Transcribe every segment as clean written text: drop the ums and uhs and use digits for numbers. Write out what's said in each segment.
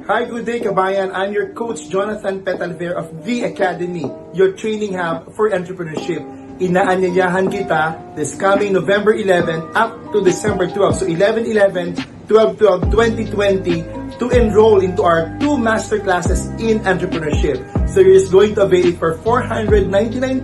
Hi, good day, kabayan. I'm your coach, Jonathan Petalver of The Academy, your training hub for entrepreneurship. Inaanyayahan kita this coming November 11 up to December 12. So 11-11, 12-12, 2020 to enroll into our 2 masterclasses in entrepreneurship. So you're just going to avail it for 499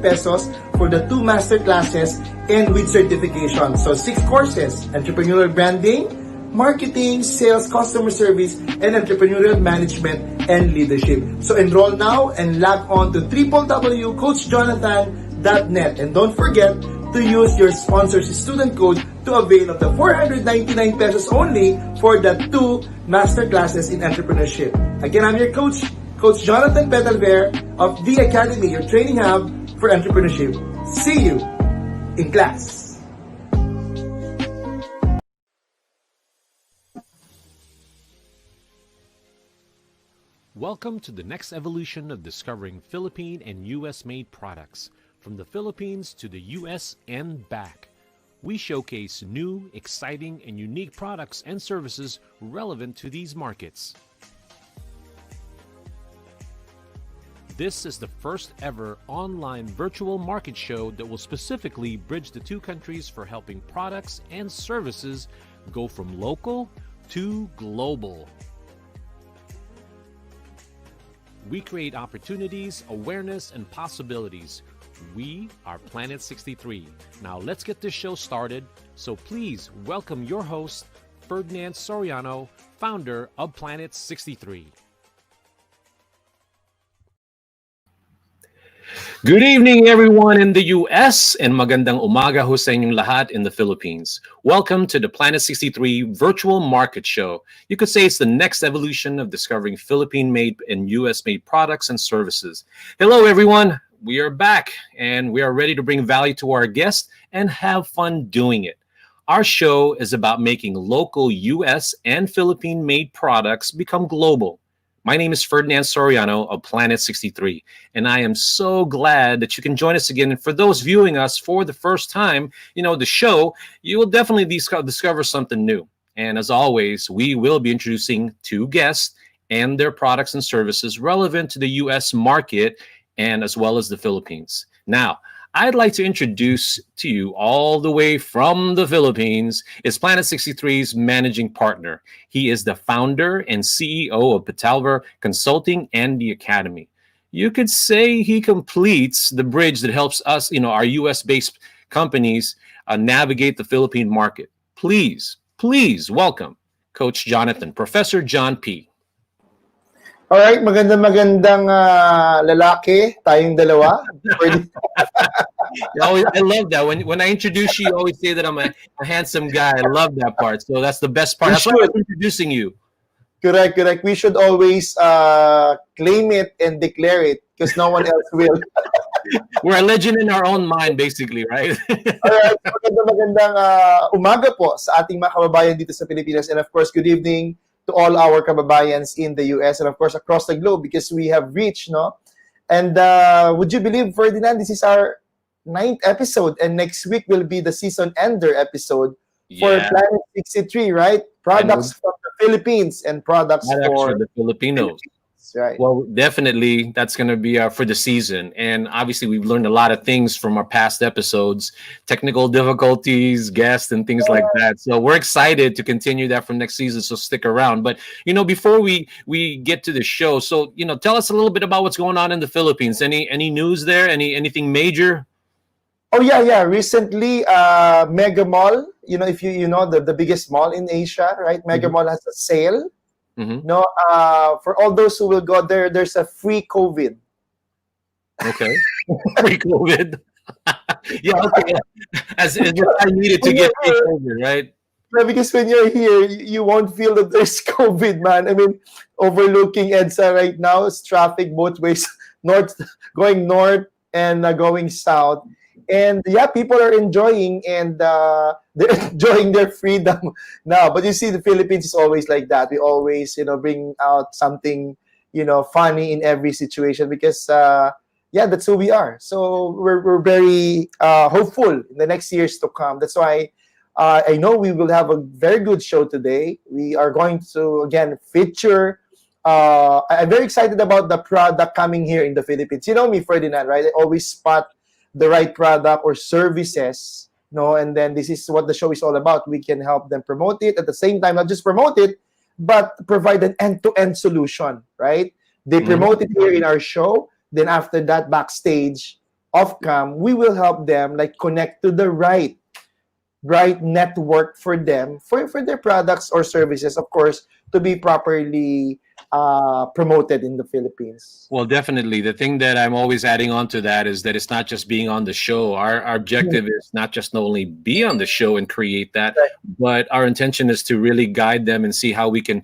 pesos for the 2 masterclasses and with certification. So 6 courses, entrepreneurial branding, marketing, sales, customer service, and entrepreneurial management and leadership. So enroll now and log on to www.coachjonathan.net. And don't forget to use your sponsor's student code to avail of the 499 pesos only for the 2 masterclasses in entrepreneurship. Again, I'm your coach, Coach Jonathan Petalver of The Academy, your training hub for entrepreneurship. See you in class. Welcome to the next evolution of discovering Philippine and U.S.-made products, from the Philippines to the U.S. and back. We showcase new, exciting, and unique products and services relevant to these markets. This is the first ever online virtual market show that will specifically bridge the 2 countries for helping products and services go from local to global. We create opportunities, awareness, and possibilities. We are Planet 63. Now let's get this show started. So please welcome your host, Ferdinand Soriano, founder of Planet 63. Good evening, everyone in the U.S. and magandang umaga ho sa inyong lahat in the Philippines. Welcome to the Planet 63 Virtual Market Show. You could say it's the next evolution of discovering Philippine-made and U.S.-made products and services. Hello, everyone. We are back, and we are ready to bring value to our guests and have fun doing it. Our show is about making local U.S. and Philippine-made products become global. My name is Ferdinand Soriano of Planet 63, and I am so glad that you can join us again. And for those viewing us for the first time, the show, you will definitely discover something new. And as always, we will be introducing 2 guests and their products and services relevant to the U.S. market and as well as the Philippines. Now, I'd like to introduce to you all the way from the Philippines is Planet 63's managing partner. He is the founder and CEO of Petalver Consulting and the Academy. You could say he completes the bridge that helps us, our US-based companies navigate the Philippine market. Please welcome Coach Jonathan, Professor John P. Alright, magandang lalaki, tayong dalawa. I love that. When I introduce you always say that I'm a handsome guy. I love that part. So that's the best part. That's why I'm introducing you. Correct. We should always claim it and declare it because no one else will. We're a legend in our own mind, basically, right? Alright, magandang umaga po sa ating mga kababayan dito sa Pilipinas. And of course, good evening to all our kababayans in the US and of course across the globe because we have reached, no? And would you believe, Ferdinand, this is our 9th episode and next week will be the season ender episode for Planet 63, right? Products from the Philippines and products for the Filipinos. Right. Well, definitely that's going to be for the season. And obviously we've learned a lot of things from our past episodes, technical difficulties, guests, and things like that. So we're excited to continue that from next season. So stick around. But, before we get to the show, so, tell us a little bit about what's going on in the Philippines. Any news there? Anything major? Oh, yeah. Recently, Mega Mall, if you know the biggest mall in Asia, right? Mega Mall has a sale. Mm-hmm. No, for all those who will go there, there's a free COVID. Okay, free COVID. Yeah, okay. As I needed to get free COVID, right? Yeah, because when you're here, you won't feel that there's COVID, man. I mean, overlooking EDSA right now, it's traffic both ways, going north and going south. And yeah, people are enjoying and they're enjoying their freedom now. But you see, the Philippines is always like that. We always, bring out something, funny in every situation because, that's who we are. So we're very hopeful in the next years to come. That's why I know we will have a very good show today. We are going to, again, feature I'm very excited about the product coming here in the Philippines. You know me, Ferdinand, right? I always spot the right product or services, no, and then this is what the show is all about. We can help them promote it at the same time, not just promote it, but provide an end-to-end solution, right? They promote it here in our show. Then after that, backstage, off cam, we will help them like connect to the right network for them for their products or services, of course, to be properly promoted in the Philippines. Well, definitely. The thing that I'm always adding on to that is that it's not just being on the show. Our objective is not just only be on the show and create that, Right. but our intention is to really guide them and see how we can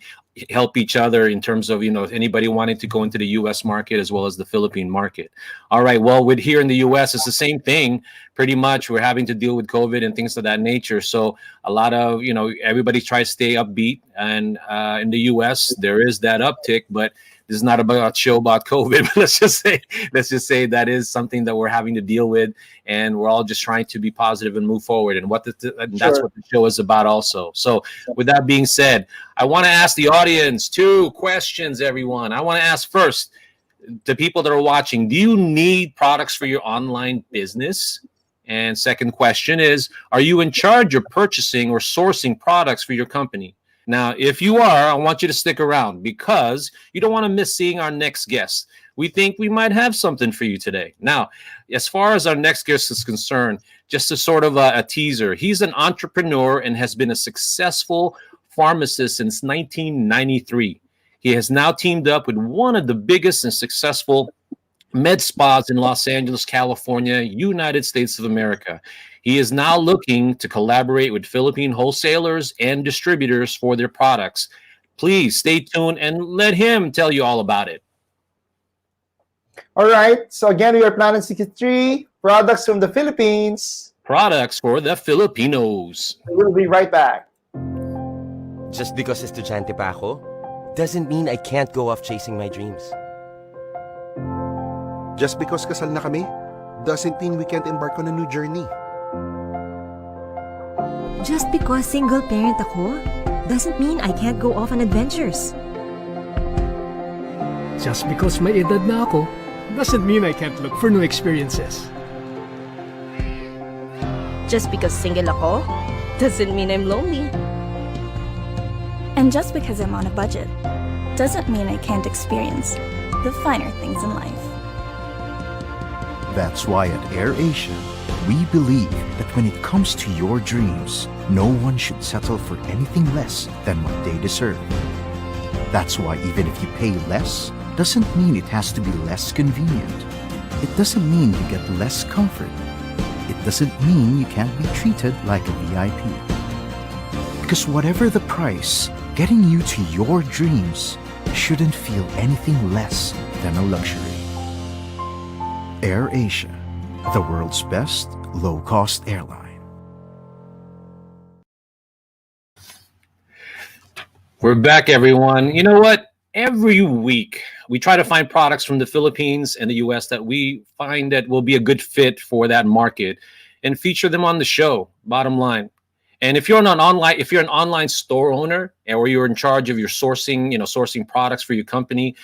help each other in terms of, anybody wanting to go into the US market as well as the Philippine market. All right. Well, with here in the US, it's the same thing. Pretty much we're having to deal with COVID and things of that nature. So a lot of, everybody tries to stay upbeat. And in the US, there is that uptick, but this is not about show about COVID. let's just say that is something that we're having to deal with, and we're all just trying to be positive and move forward. And that's Sure. what the show is about, also. So, with that being said, I want to ask the audience 2 questions. Everyone, I want to ask first the people that are watching: do you need products for your online business? And second question is: are you in charge of purchasing or sourcing products for your company? Now, if you are, I want you to stick around because you don't want to miss seeing our next guest. We think we might have something for you today. Now, as far as our next guest is concerned, just a sort of a teaser, he's an entrepreneur and has been a successful pharmacist since 1993. He has now teamed up with one of the biggest and successful med spas in Los Angeles, California, United States of America. He is now looking to collaborate with Philippine wholesalers and distributors for their products. Please stay tuned and let him tell you all about it. All right. So again, we are Planet 63, products from the Philippines. Products for the Filipinos. We'll be right back. Just because estudyante pa ako, doesn't mean I can't go off chasing my dreams. Just because kasal na kami, doesn't mean we can't embark on a new journey. Just because single parent ako, doesn't mean I can't go off on adventures. Just because may edad na ako, doesn't mean I can't look for new experiences. Just because single ako, doesn't mean I'm lonely. And just because I'm on a budget, doesn't mean I can't experience the finer things in life. That's why at AirAsia, we believe that when it comes to your dreams, no one should settle for anything less than what they deserve. That's why even if you pay less, doesn't mean it has to be less convenient. It doesn't mean you get less comfort. It doesn't mean you can't be treated like a VIP. Because whatever the price, getting you to your dreams shouldn't feel anything less than a luxury. AirAsia, the world's best low-cost airline. We're back, everyone. You know what? Every week, we try to find products from the Philippines and the US that we find that will be a good fit for that market and feature them on the show, bottom line. And if you're an online store owner or you're in charge of your sourcing products for your company,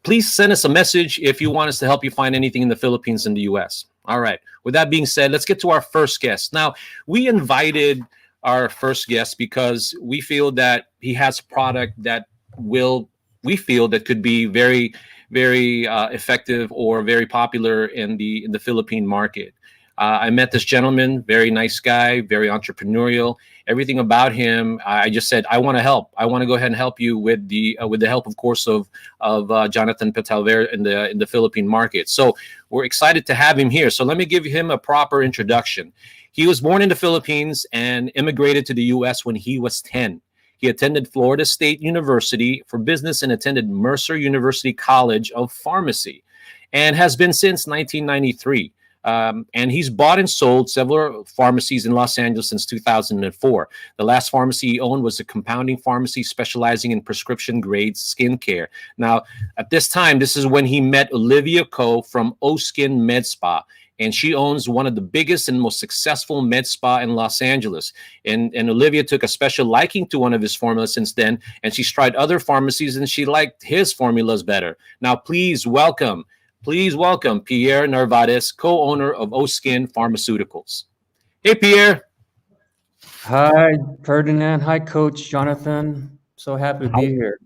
please send us a message if you want us to help you find anything in the Philippines and the US. All right. With that being said, let's get to our first guest. Now, we invited our first guest because we feel that he has a product that we feel that could be very, very effective or very popular in the Philippine market. I met this gentleman, very nice guy, very entrepreneurial. Everything about him, I just said, I want to help. I want to go ahead and help you with the help, of course, of Jonathan Petalver in the Philippine market. So we're excited to have him here. So let me give him a proper introduction. He was born in the Philippines and immigrated to the U.S. when he was 10. He attended Florida State University for business and attended Mercer University College of Pharmacy, and has been since 1993. And he's bought and sold several pharmacies in Los Angeles since 2004. The last pharmacy he owned was a compounding pharmacy specializing in prescription grade skincare. Now, at this time, this is when he met Olivia Ko from O Skin Med Spa. and she owns one of the biggest and most successful med spa in Los Angeles. And Olivia took a special liking to one of his formulas since then, and she's tried other pharmacies and she liked his formulas better. Now, please welcome Pierre Narvaez, co-owner of O Skin Pharmaceuticals. Hey, Pierre. Hi, Ferdinand. Hi, Coach Jonathan. So happy to be here.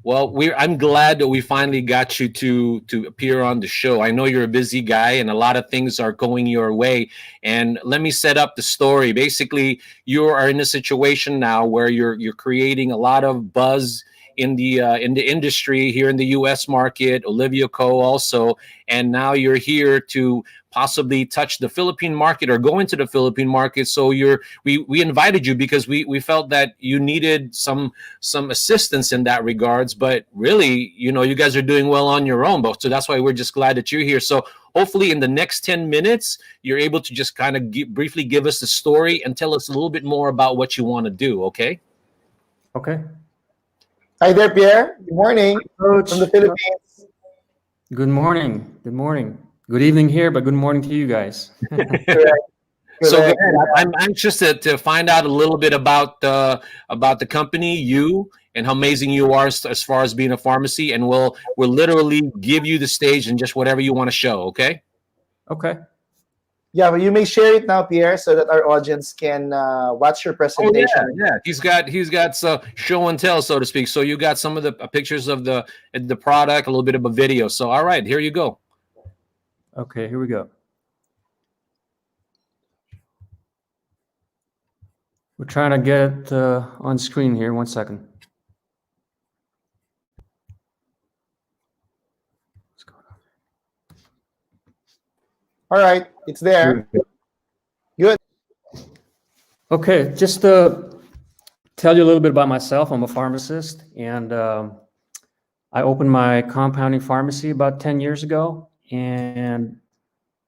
Well, I'm glad that we finally got you to appear on the show. I know you're a busy guy and a lot of things are going your way. And let me set up the story. Basically, you are in a situation now where you're creating a lot of buzz in the industry here in the U.S. market. Olivia Co. also, and now you're here to possibly touch the Philippine market or go into the Philippine market. So we invited you because we felt that you needed some assistance in that regards. But really, you guys are doing well on your own. So that's why we're just glad that you're here. So hopefully in the next 10 minutes, you're able to just kind of briefly give us the story and tell us a little bit more about what you want to do. Okay. Okay. Hi there, Pierre. Good morning Coach. from the Philippines. Good morning. Good morning. Good evening here, but good morning to you guys. So go ahead. I'm anxious to find out a little bit about the company, you, and how amazing you are as far as being a pharmacy. And we'll literally give you the stage and just whatever you want to show. Okay. Okay. Yeah, but you may share it now, Pierre, so that our audience can watch your presentation. Oh, yeah. He's got some show and tell, so to speak. So you got some of the pictures of the product, a little bit of a video. So all right, here you go. Okay, here we go. We're trying to get it on screen here. 1 second. What's going on? All right, it's there. Good. Okay, just to tell you a little bit about myself. I'm a pharmacist, and I opened my compounding pharmacy about 10 years ago. And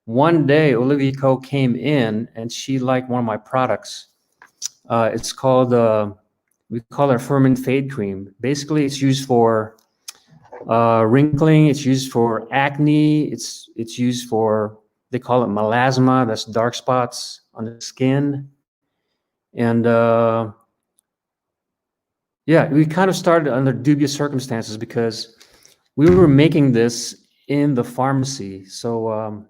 one day, Olivia Co. came in, and she liked one of my products. It's called, we call it Firm Fade Cream. Basically, it's used for wrinkling. It's used for acne. It's used for, they call it melasma. That's dark spots on the skin. And yeah, we kind of started under dubious circumstances because we were making this in the pharmacy. So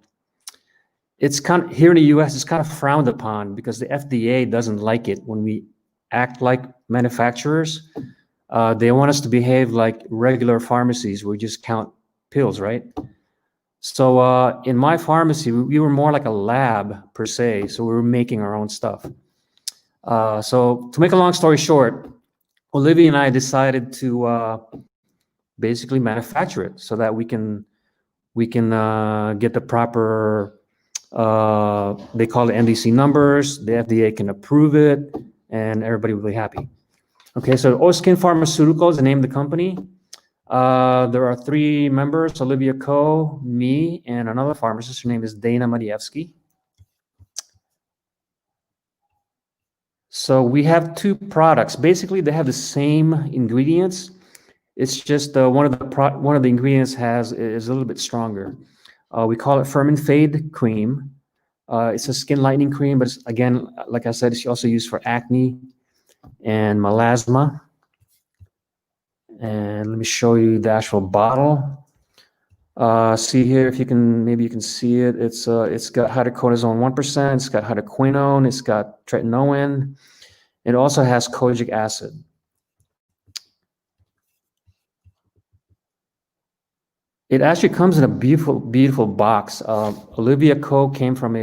it's kind of, here in the US, it's kind of frowned upon because the FDA doesn't like it when we act like manufacturers. They want us to behave like regular pharmacies where we just count pills, right? So in my pharmacy, we were more like a lab per se. So we were making our own stuff. So to make a long story short, Olivia and I decided to basically manufacture it so that we can get the proper, they call it NDC numbers, the FDA can approve it, and everybody will be happy. Okay, so O Skin Pharmaceuticals is the name of the company. There are 3 members, Olivia Co., me, and another pharmacist. Her name is Dana Marievsky. So we have 2 products. Basically, they have the same ingredients. It's just one of the ingredients is a little bit stronger. We call it Firm Fade Cream. It's a skin lightening cream, but it's, again, like I said, it's also used for acne and melasma. And let me show you the actual bottle. See here, if you can, maybe you can see it. It's got hydrocortisone 1%. It's got hydroquinone. It's got tretinoin. It also has kojic acid. It actually comes in a beautiful, beautiful box. Olivia Co. came from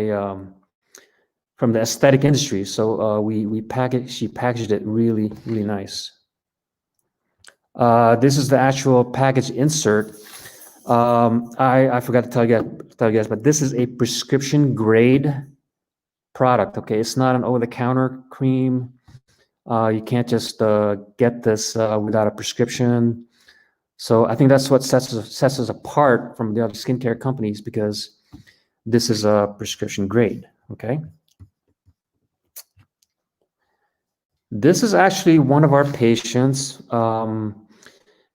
from the aesthetic industry, so she packaged it really, really nice. This is the actual package insert. I forgot to tell you guys, but this is a prescription grade product. Okay, it's not an over-the-counter cream. You can't just get this without a prescription. So I think that's what sets us apart from the other skincare companies, because this is a prescription grade. Okay. This is actually one of our patients.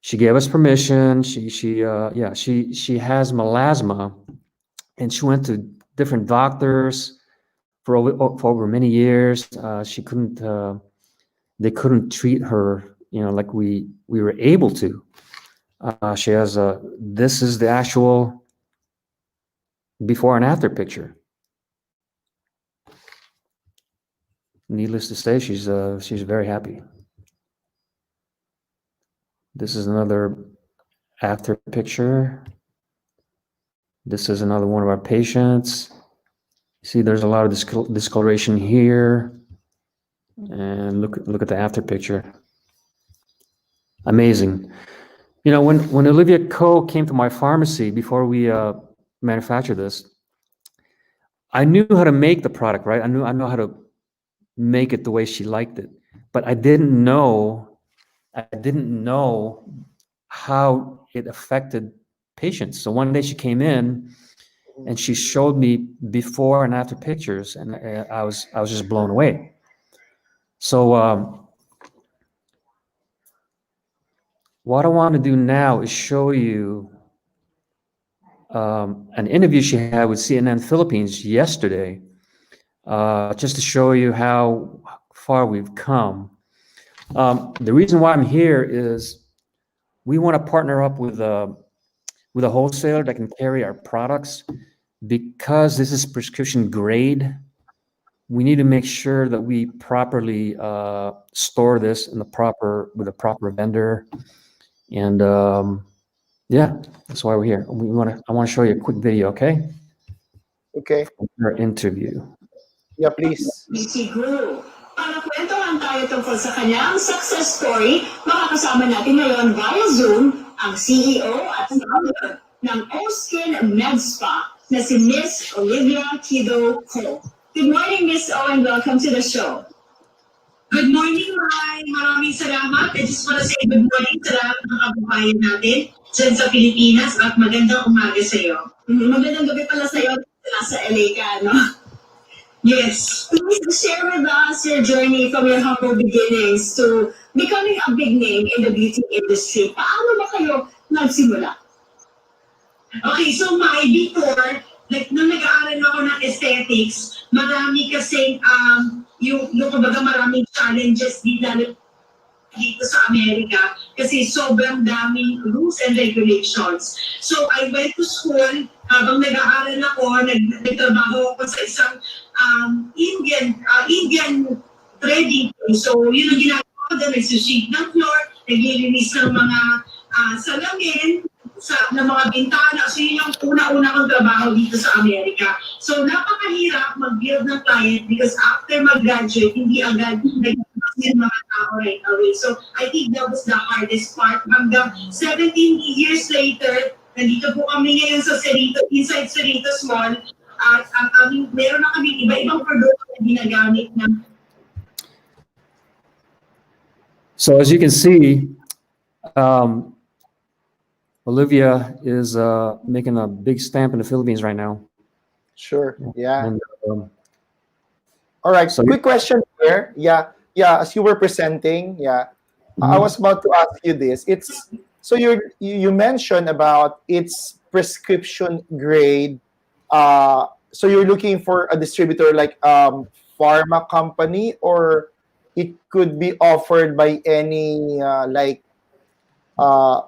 She gave us permission. She has melasma, and she went to different doctors for over many years. She couldn't. They couldn't treat her, like we were able to. She has a. This is the actual before and after picture. Needless to say, she's very happy. This is another after picture. This is another one of our patients. See, there's a lot of discoloration here. And look at the after picture. Amazing. When Olivia Ko came to my pharmacy before we manufactured this, I knew how to make the product, right? I know how to make it the way she liked it, but I didn't know how it affected patients. So one day she came in and she showed me before and after pictures, and I was just blown away. So what I want to do now is show you an interview she had with CNN Philippines yesterday, just to show you how far we've come. The reason why I'm here is we want to partner up with a wholesaler that can carry our products. Because this is prescription grade, we need to make sure that we properly store this with a proper vendor. And yeah, that's why we're here. I want to show you a quick video, okay? Okay. Our interview. Yeah, please. BC Guru. Para kwentuhan tayo tungkol sa kanyang success story, makakasama natin ngayon via Zoom ang CEO at founder ng O-Skin Med Spa na si Miss Olivia Kido Ko. Good morning, Miss O, and welcome to the show. Good morning, Mai. Maraming salamat. I just want to say good morning sa lahat ng kababayan natin dyan sa Pilipinas at magandang umaga sa iyo. Magandang gabi pala sa iyo. Nasa LA ka, no? Yes. Please share with us your journey from your humble beginnings to becoming a big name in the beauty industry. Paano ba kayo nagsimula? Okay, so before, nung nag-aaral ako ng aesthetics, marami kasing, yung kumbaga maraming challenges dito sa Amerika kasi sobrang daming rules and regulations. So I went to school, habang nag-aaral ako, nagtrabaho ako sa isang Indian trading. So yun ang ginagawa ko doon, nagsusweep ng floor, naglilinis ng mga salamin, ng mga bintana. So yun yung una-una kong trabaho dito sa Amerika. So napakahirap mag-build ng client because after mag-graduate, hindi agad nag-build mga tao right away. So I think that was the hardest part. Hanggang 17 years later, nandito po kami ngayon sa Cerrito, inside Cerrito Mall. At meron na kami iba-ibang produkto na ginagamit na. So as you can see, Olivia is making a big stamp in the Philippines right now. Sure. Yeah. And, all right. so Quick question here. Yeah. As you were presenting, I was about to ask you this. So you mentioned about its prescription grade. So you're looking for a distributor like pharma company, or it could be offered by any a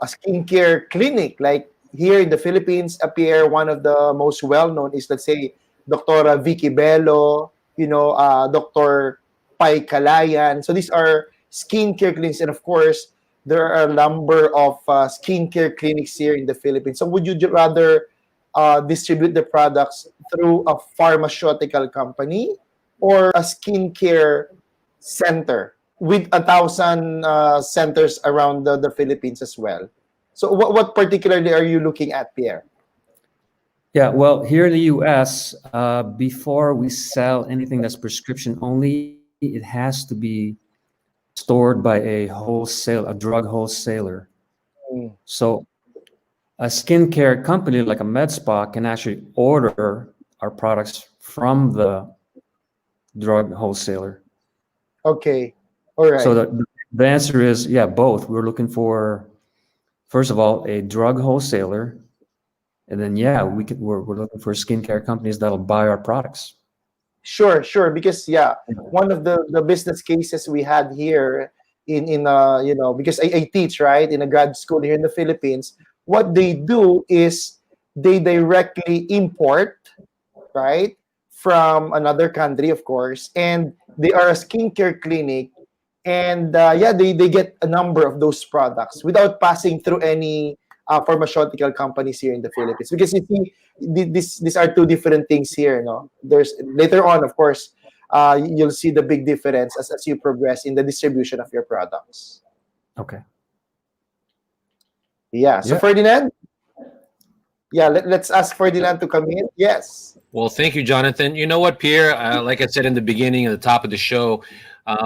skincare clinic. Like here in the Philippines, appear one of the most well-known is, let's say, Dr. Vicky Bello, Dr. Pai Kalayan. So these are skincare clinics, and of course, there are a number of skincare clinics here in the Philippines. So would you rather distribute the products through a pharmaceutical company or a skincare center with 1,000 centers around the Philippines as well? So what particularly are you looking at, Pierre? Yeah, well, here in the US, before we sell anything that's prescription only, it has to be stored by a drug wholesaler. So a skincare company like a med spa can actually order our products from the drug wholesaler. Okay. All right. So the answer is, both. We're looking for, first of all, a drug wholesaler And then yeah, we're looking for skincare companies that'll buy our products. Sure, sure. Because yeah, one of the business cases we had here because I teach right in a grad school here in the Philippines. What they do is they directly import right from another country, of course, and they are a skincare clinic, and they get a number of those products without passing through any pharmaceutical companies here in the Philippines. Because you see, these are two different things here. No, there's later on, of course, you'll see the big difference as you progress in the distribution of your products. Okay. Yeah. So Yeah. Ferdinand, let's ask Ferdinand to come in. Yes. Well, thank you, Jonathan. You know what, Pierre? Like I said in the beginning, at the top of the show,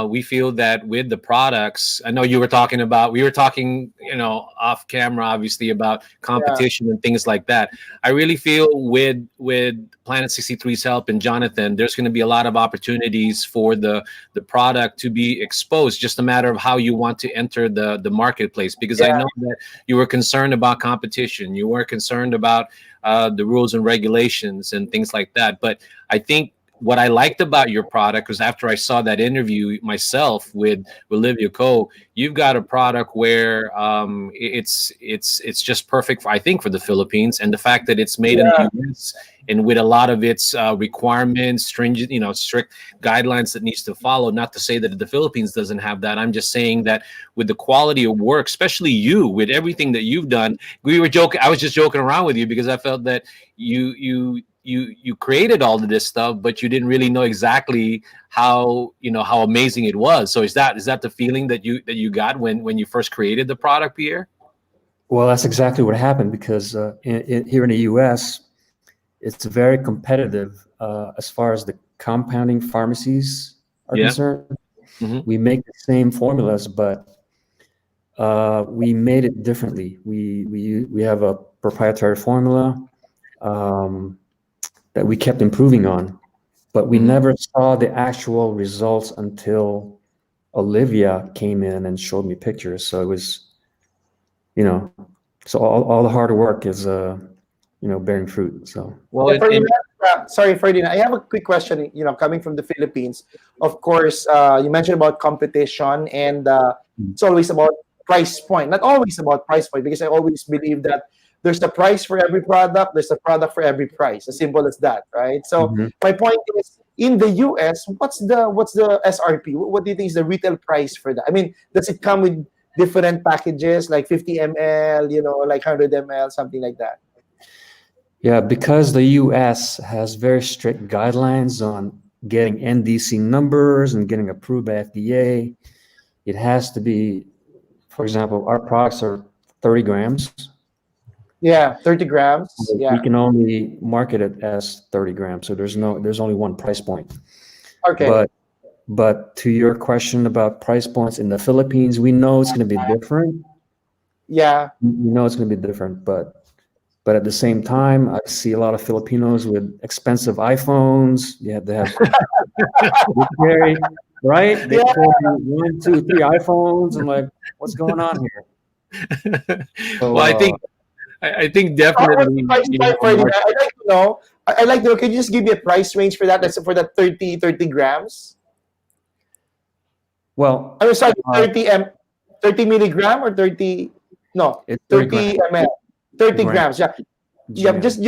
we feel that with the products, I know we were talking, off camera, obviously, about competition and things like that. I really feel with Planet 63's help and Jonathan, there's going to be a lot of opportunities for the product to be exposed. Just a matter of how you want to enter the marketplace. Because I know that you were concerned about competition. You were concerned about the rules and regulations and things like that. But I think what I liked about your product was, after I saw that interview myself with Olivia Ko, you've got a product where it's just perfect, I think, for the Philippines, and the fact that it's made in the US, and with a lot of its requirements, stringent, strict guidelines that needs to follow. Not to say that the Philippines doesn't have that. I'm just saying that with the quality of work, especially you, with everything that you've done, I was just joking around with you because I felt that you created all of this stuff, but you didn't really know exactly how amazing it was. So is that the feeling that you got when you first created the product, Pierre? Well, that's exactly what happened, because here in the U.S., it's very competitive as far as the compounding pharmacies are concerned. Mm-hmm. We make the same formulas, but we made it differently. We have a proprietary formula that we kept improving on, but we never saw the actual results until Olivia came in and showed me pictures. So it was, so all the hard work is, bearing fruit. So Sorry, Ferdinand. I have a quick question. Coming from the Philippines, of course, you mentioned about competition, and it's always about price point. Not always about price point, because I always believe that there's a price for every product. There's a product for every price. As simple as that, right? So my point is, in the US, what's the SRP? What do you think is the retail price for that? I mean, does it come with different packages, like 50 ml, like 100 ml, something like that? Yeah, because the US has very strict guidelines on getting NDC numbers and getting approved by FDA, it has to be, for example, our products are 30 grams. Yeah, 30 grams. We can only market it as 30 grams. So there's only one price point. Okay. But to your question about price points in the Philippines, we know it's going to be different. Yeah. We know it's going to be different, but at the same time, I see a lot of Filipinos with expensive iPhones. Yeah, they have right? They carry 1, 2, 3 iPhones. I'm like, what's going on here? So, well, I think definitely. I'd like to know. Can you just give me a price range for that? That's for that 30 grams. Well, I'm sorry, 30 milligram or 30? No, 30 ml. 30 grams. Yeah. Just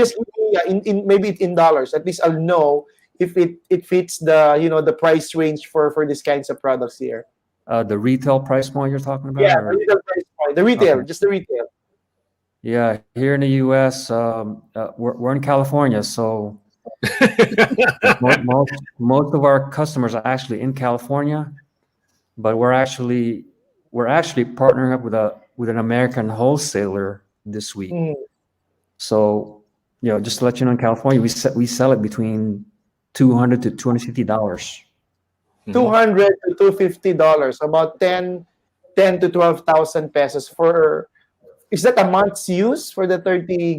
in maybe in dollars. At least I'll know if it fits the price range for these kinds of products here. The retail price point you're talking about? Yeah, the retail price point. The retail, just the retail. Yeah, here in the U.S., we're in California, so most of our customers are actually in California, but we're actually partnering up with an American wholesaler this week. So, just to let you know, in California, we sell it between $200 to $250. $200 to $250, about 10 to 12,000 pesos for. Is that a month's use for the 30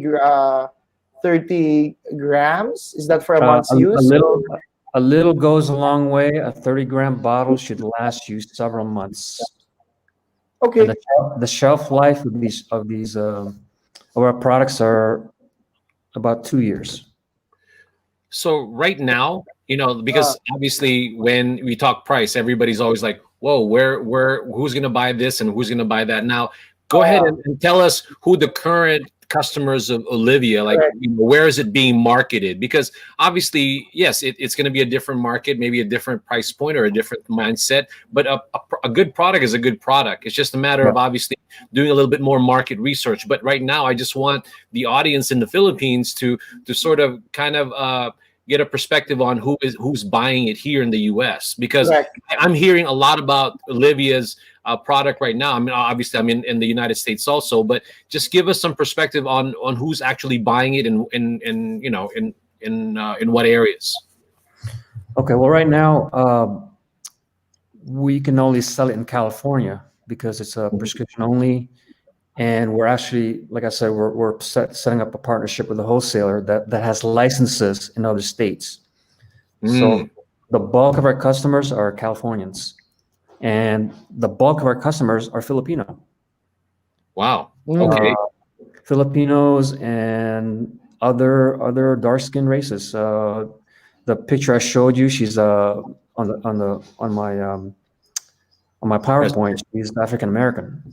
grams? Is that for a month's use? A little goes a long way. A 30-gram bottle should last you several months. Okay. And the shelf life of our products are about 2 years. So right now, because obviously when we talk price, everybody's always like, "Whoa, who's going to buy this and who's going to buy that?" Now, go ahead and tell us who the current customers of Olivia, like, where is it being marketed? Because obviously, yes, it's going to be a different market, maybe a different price point or a different mindset, but a good product is a good product. It's just a matter of obviously doing a little bit more market research. But right now, I just want the audience in the Philippines to sort of kind of get a perspective on who's buying it here in the U.S. because I'm hearing a lot about Olivia's product right now. I mean, obviously, I'm in the United States also, but just give us some perspective on who's actually buying it and in what areas. Okay, well, right now we can only sell it in California because it's a prescription only. And we're actually, like I said, we're setting up a partnership with a wholesaler that has licenses in other states. So the bulk of our customers are Californians, and the bulk of our customers are Filipino. Wow. Okay. Filipinos and other dark skin races. The picture I showed you, she's on my PowerPoint. She's African American.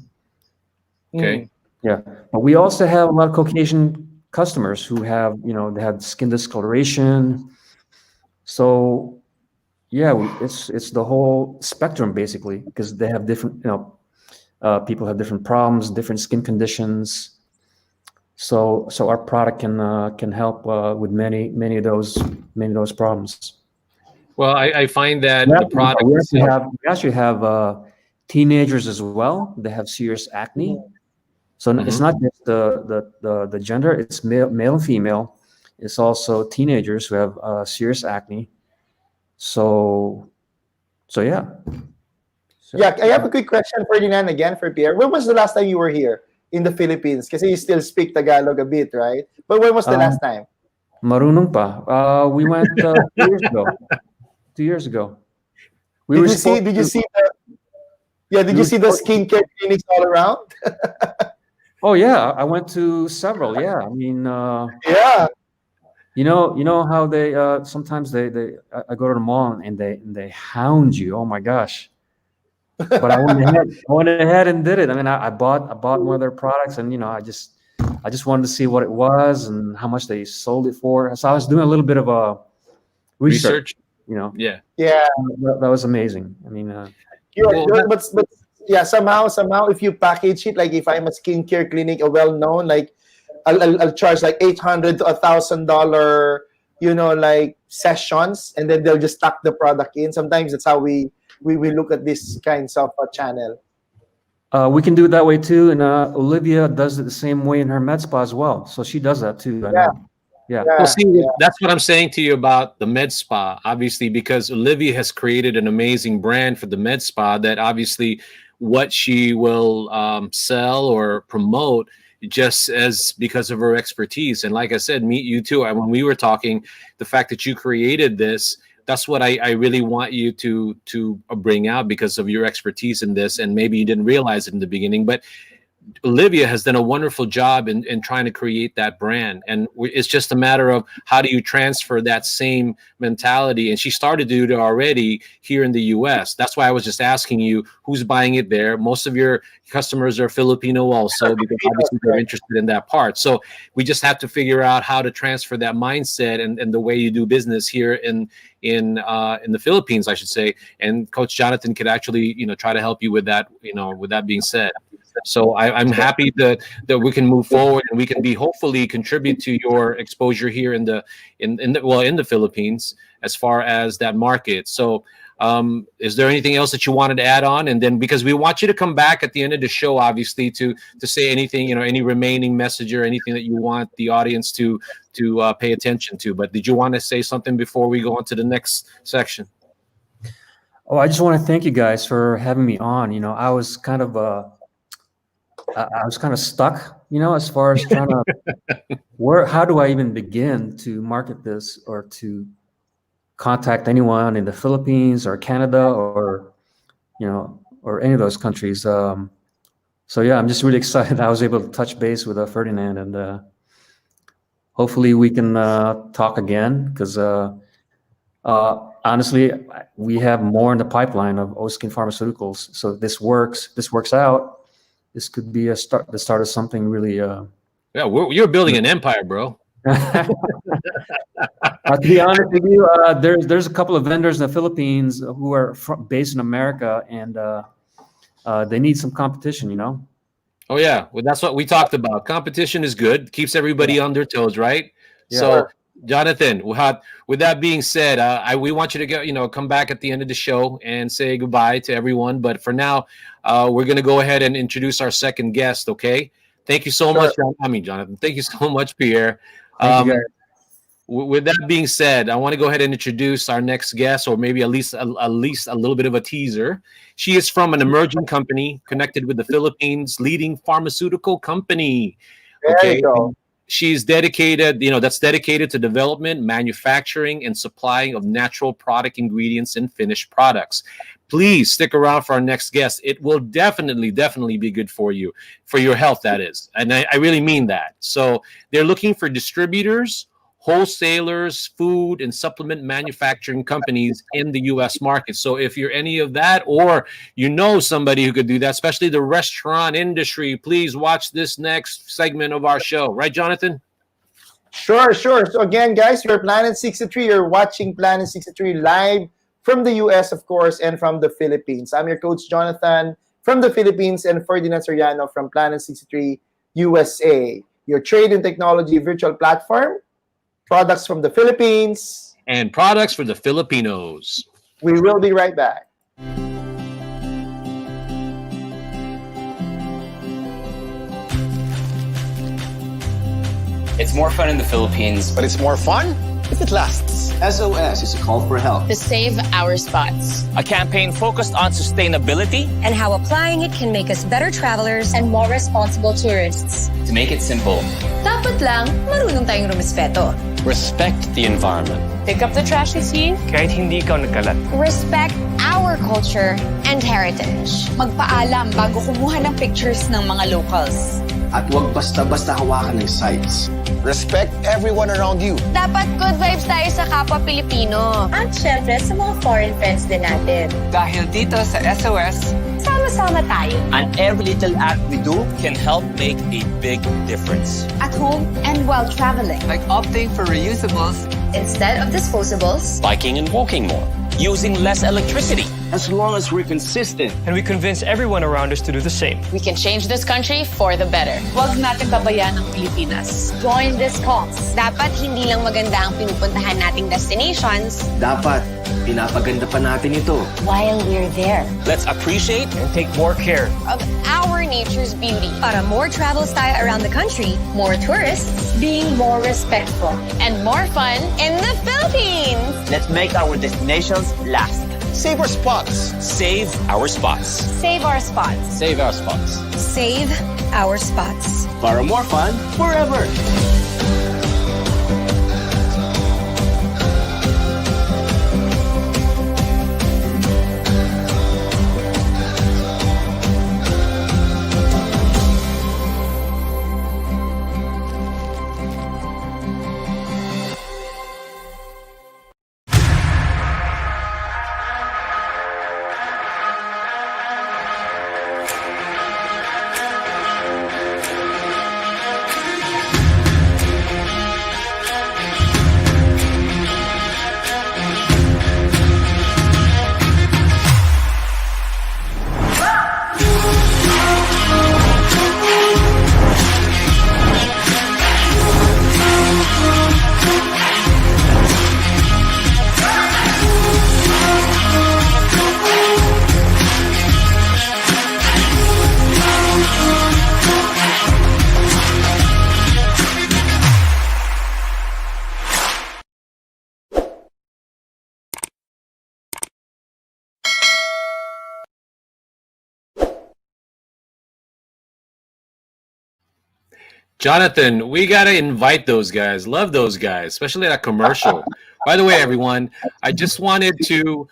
Okay. Yeah, but we also have a lot of Caucasian customers who have, they have skin discoloration. So, yeah, it's the whole spectrum basically because they have different, people have different problems, different skin conditions. So our product can help with many of those problems. Well, I find that the product we actually have teenagers as well. They have serious acne. So it's not just the gender; it's male and female. It's also teenagers who have serious acne. So yeah. Yeah, I have a quick question, Ferdinand, again for Pierre. When was the last time you were here in the Philippines? Because you still speak Tagalog a bit, right? But when was the last time? Marunong pa. We went 2 years ago. 2 years ago. Did you see the skincare clinics all around? Oh yeah, I went to several. Yeah, I mean, yeah. You know how they sometimes I go to the mall and they hound you. Oh my gosh! But I went ahead and did it. I mean, I bought one of their products, and I just wanted to see what it was and how much they sold it for. So I was doing a little bit of a research. Yeah. That was amazing. I mean, but yeah, somehow, if you package it, like if I'm a skincare clinic, a well-known, like I'll charge like $800 to $1,000, like sessions, and then they'll just tuck the product in. Sometimes that's how we look at this kinds of channel. We can do it that way too, and Olivia does it the same way in her med spa as well. So she does that too. Yeah. Well, see, that's what I'm saying to you about the med spa, obviously, because Olivia has created an amazing brand for the med spa that obviously what she will sell or promote just as because of her expertise. And like I said, meet you too. When we were talking, the fact that you created this, that's what I really want you to bring out because of your expertise in this. And maybe you didn't realize it in the beginning, but Olivia has done a wonderful job in trying to create that brand. And it's just a matter of how do you transfer that same mentality. And she started to do it already here in the US. That's why I was just asking you who's buying it there. Most of your customers are Filipino also because obviously they're interested in that part. So we just have to figure out how to transfer that mindset and the way you do business here in the Philippines, I should say. And Coach Jonathan could actually, try to help you with that, with that being said. So I'm happy that we can move forward and we can hopefully contribute to your exposure here in the Philippines as far as that market. So is there anything else that you wanted to add on? And then because we want you to come back at the end of the show, obviously, to say anything, any remaining message or anything that you want the audience to pay attention to. But did you want to say something before we go on to the next section? Oh, I just want to thank you guys for having me on. I was kind of stuck, as far as trying to how do I even begin to market this or to contact anyone in the Philippines or Canada or any of those countries. So yeah, I'm just really excited I was able to touch base with Ferdinand, and hopefully we can talk again because honestly, we have more in the pipeline of Oskin Pharmaceuticals. So this works out. This could be the start of something really. Yeah, you're building an empire, bro. To be honest with you, there's a couple of vendors in the Philippines who are based in America, and they need some competition, you know? Oh yeah, well that's what we talked about. Competition is good, keeps everybody on their toes, right? Yeah. So, Jonathan, with that being said, we want you to come back at the end of the show and say goodbye to everyone. But for now, we're gonna go ahead and introduce our second guest. Okay, thank you so much. Jonathan. Thank you so much, Pierre. Thank you, guys. With that being said, I want to go ahead and introduce our next guest, or maybe at least a little bit of a teaser. She is from an emerging company connected with the Philippines' leading pharmaceutical company. There you go. She's dedicated, that's dedicated to development, manufacturing, and supplying of natural product ingredients and finished products. Please stick around for our next guest. It will definitely be good for you, for your health, that is. And I really mean that. So they're looking for distributors, wholesalers, food and supplement manufacturing companies in the U.S. market. So if you're any of that, or you know somebody who could do that, especially the restaurant industry, please watch this next segment of our show. Right, Jonathan? Sure. So again, guys, you're Planet 63. You're watching Planet 63 live from the U.S., of course, and from the Philippines. I'm your coach, Jonathan, from the Philippines, and Ferdinand Soriano from Planet 63 USA, your trade and technology virtual platform. Products from the Philippines. And products for the Filipinos. We will be right back. It's more fun in the Philippines. But it's more fun if it lasts. SOS is a call for help to save our spots. A campaign focused on sustainability and how applying it can make us better travelers and more responsible tourists. To make it simple, dapat lang marunong tayong rumispeto. Respect the environment. Pick up the trash you see. Kahit hindi ikaw nagkalat. Respect our culture and heritage. Magpaalam bago kumuha ng pictures ng mga locals. At huwag basta-basta hawakan ng sites. Respect everyone around you. Dapat good vibes tayo sa kapwa Pilipino. At syempre sa mga foreign friends din natin. Dahil dito sa SOS, sama-sama tayo. And every little act we do can help make a big difference. At home and while traveling. Like opting for reusables instead of disposables. Biking and walking more. Using less electricity. As long as we're consistent. And we convince everyone around us to do the same. We can change this country for the better. Huwag natin babayaan ang Pilipinas. Join this cause. Dapat hindi lang maganda ang pinupuntahan nating destinations. Dapat pinapaganda pa natin ito. While we're there. Let's appreciate and take more care of our nature's beauty. Para more travels tayo around the country, more tourists, being more respectful, and more fun in the Philippines. Let's make our destinations last. Save our spots. Save our spots. Save our spots. Save our spots. Save our spots. Para more fun forever. Jonathan, we got to invite those guys. Love those guys, especially that commercial. By the way, everyone, I just wanted to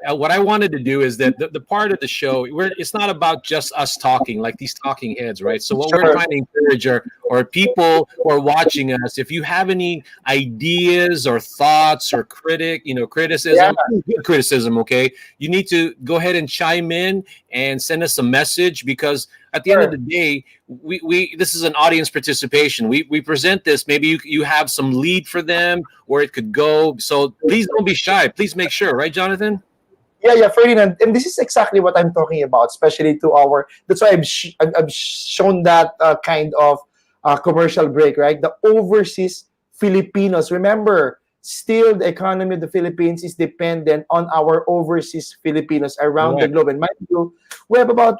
what I wanted to do is that the part of the show where it's not about just us talking, like these talking heads, right? So what we're trying to encourage are people who are watching us. If you have any ideas or thoughts or criticism, good criticism, okay, you need to go ahead and chime in and send us a message, because at the end of the day, we this is an audience participation. We present this. Maybe you have some lead for them where it could go. So please don't be shy. Please make sure, right, Jonathan? Yeah, Ferdinand, and this is exactly what I'm talking about, especially to our. That's why I've shown that kind of commercial break, right? The overseas Filipinos. Remember, still the economy of the Philippines is dependent on our overseas Filipinos around the globe. And mind you, we have about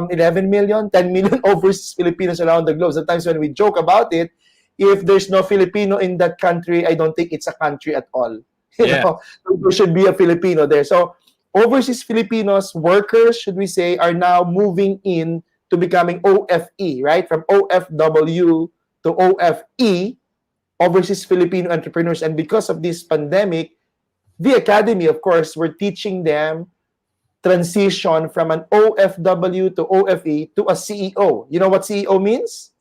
11 million, 10 million overseas Filipinos around the globe. Sometimes when we joke about it, if there's no Filipino in that country, I don't think it's a country at all. You know, there should be a Filipino there. So overseas Filipinos, workers, should we say, are now moving in to becoming OFE, right? From OFW to OFE, overseas Filipino entrepreneurs. And because of this pandemic, the Academy, of course, we're teaching them transition from an OFW to OFE to a CEO. You know what CEO means?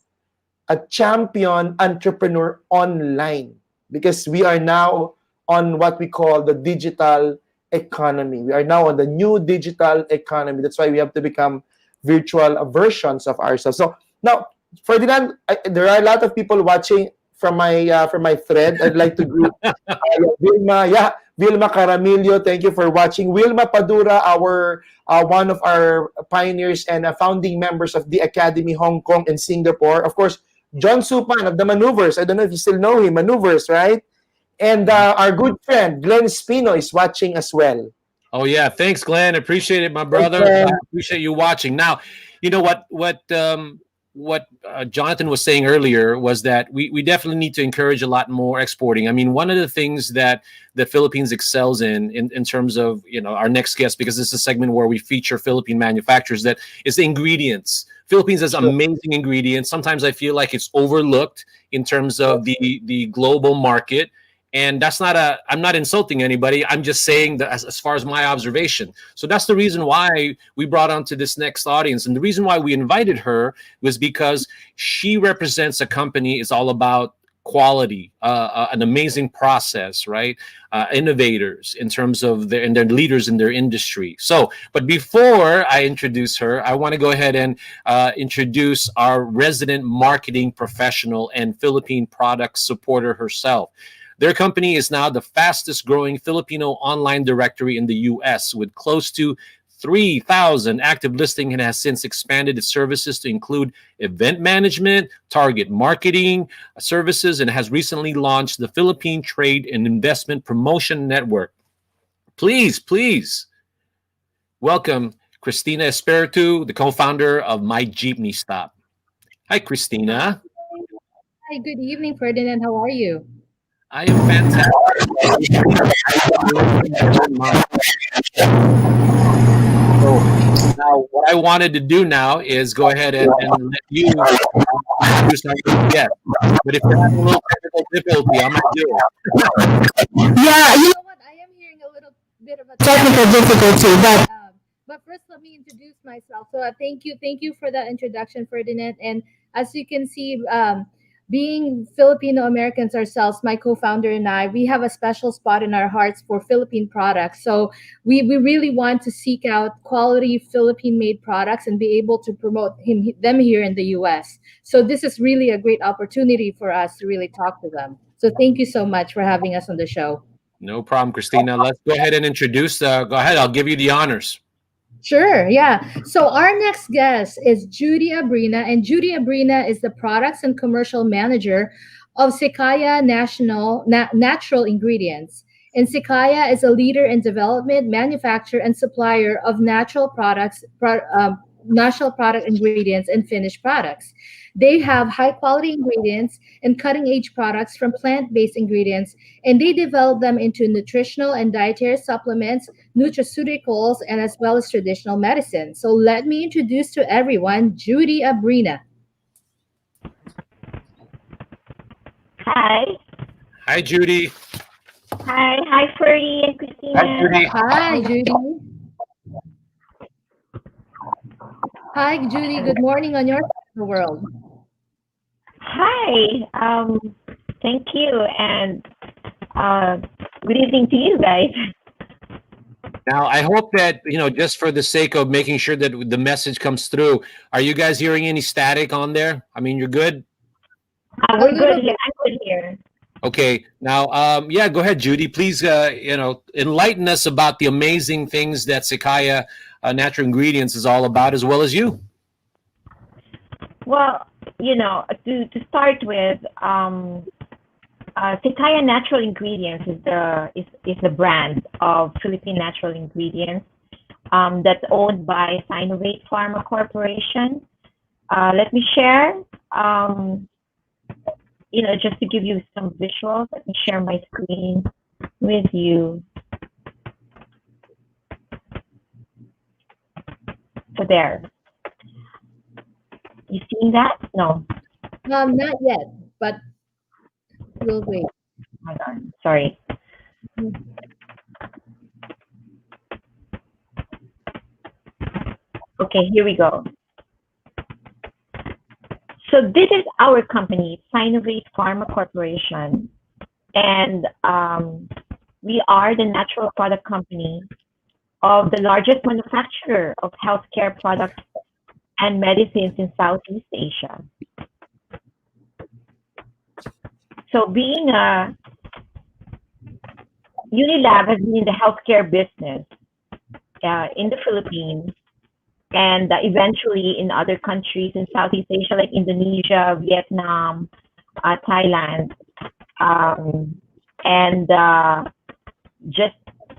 A champion entrepreneur online. Because we are now on what we call the digital economy. We are now on the new digital economy. That's why we have to become virtual versions of ourselves. So now, Ferdinand, there are a lot of people watching from my thread. I'd like to greet Vilma Caramillo. Thank you for watching. Wilma Padura, our one of our pioneers and founding members of the Academy, Hong Kong and Singapore. Of course, John Supan of the Maneuvers. I don't know if you still know him. Maneuvers, right? And our good friend Glenn Spino is watching as well. Oh yeah, thanks, Glenn. Appreciate it, my brother. I appreciate you watching. Now, you know what Jonathan was saying earlier was that we definitely need to encourage a lot more exporting. I mean, one of the things that the Philippines excels in terms of, you know, our next guest, because this is a segment where we feature Philippine manufacturers, that is the ingredients. Philippines has amazing ingredients. Sometimes I feel like it's overlooked in terms of the global market. And that's I'm not insulting anybody. I'm just saying that as far as my observation. So that's the reason why we brought on to this next audience. And the reason why we invited her was because she represents a company. It's all about quality, an amazing process, right? Innovators in terms of their leaders in their industry. So, but before I introduce her, I want to go ahead and introduce our resident marketing professional and Philippine product supporter herself. Their company is now the fastest growing Filipino online directory in the US, with close to 3,000 active listings, and has since expanded its services to include event management, target marketing services, and has recently launched the Philippine Trade and Investment Promotion Network. Please welcome Christina Espiritu, the co-founder of My Jeepney Stop. Hi, Christina. Hi, good evening, Ferdinand. How are you? I am fantastic. So now what I wanted to do now is go ahead and let you introduce our guest. But if you're having a little technical difficulty, I might do it. Yeah, you know what? I am hearing a little bit of a technical difficulty, but first let me introduce myself. So thank you for that introduction, Ferdinand. And as you can see, being Filipino Americans ourselves, my co-founder and I, we have a special spot in our hearts for Philippine products. So we really want to seek out quality Philippine-made products and be able to promote them here in the U.S. So this is really a great opportunity for us to really talk to them. So thank you so much for having us on the show. No problem, Christina. Let's go ahead and introduce. Go ahead. I'll give you the honors. Sure, yeah. So our next guest is Judy Abrina, and Judy Abrina is the Products and Commercial Manager of Sekaya Natural Ingredients. And Sekaya is a leader in development, manufacture, and supplier of natural product ingredients and finished products. They have high-quality ingredients and cutting-edge products from plant-based ingredients, and they develop them into nutritional and dietary supplements, nutraceuticals, and as well as traditional medicine. So let me introduce to everyone Judy Abrina. Hi, Judy. Hi, Ferdy and Christina. Hi, Judy. Hi, Judy. Hi, Judy. Good morning on your side of the world. Hi. Thank you, and good evening to you guys. Now, I hope that, just for the sake of making sure that the message comes through, are you guys hearing any static on there? I mean, you're good? We're good here. I'm good here. Okay. Now, yeah, go ahead, Judy. Please, enlighten us about the amazing things that Sakaya Natural Ingredients is all about, as well as you. Well, to start with, Sakaya Natural Ingredients is the brand of Philippine natural ingredients that's owned by Sinovate Pharma Corporation. Let me share, just to give you some visuals. Let me share my screen with you. So there. You seen that? No. Not yet, but we'll wait. Hold on. Sorry. Okay, here we go. So this is our company, Sinovate Pharma Corporation, and we are the natural product company of the largest manufacturer of healthcare products and medicines in Southeast Asia. So being a Unilab has been in the healthcare business in the Philippines and eventually in other countries in Southeast Asia like Indonesia, Vietnam, Thailand, and just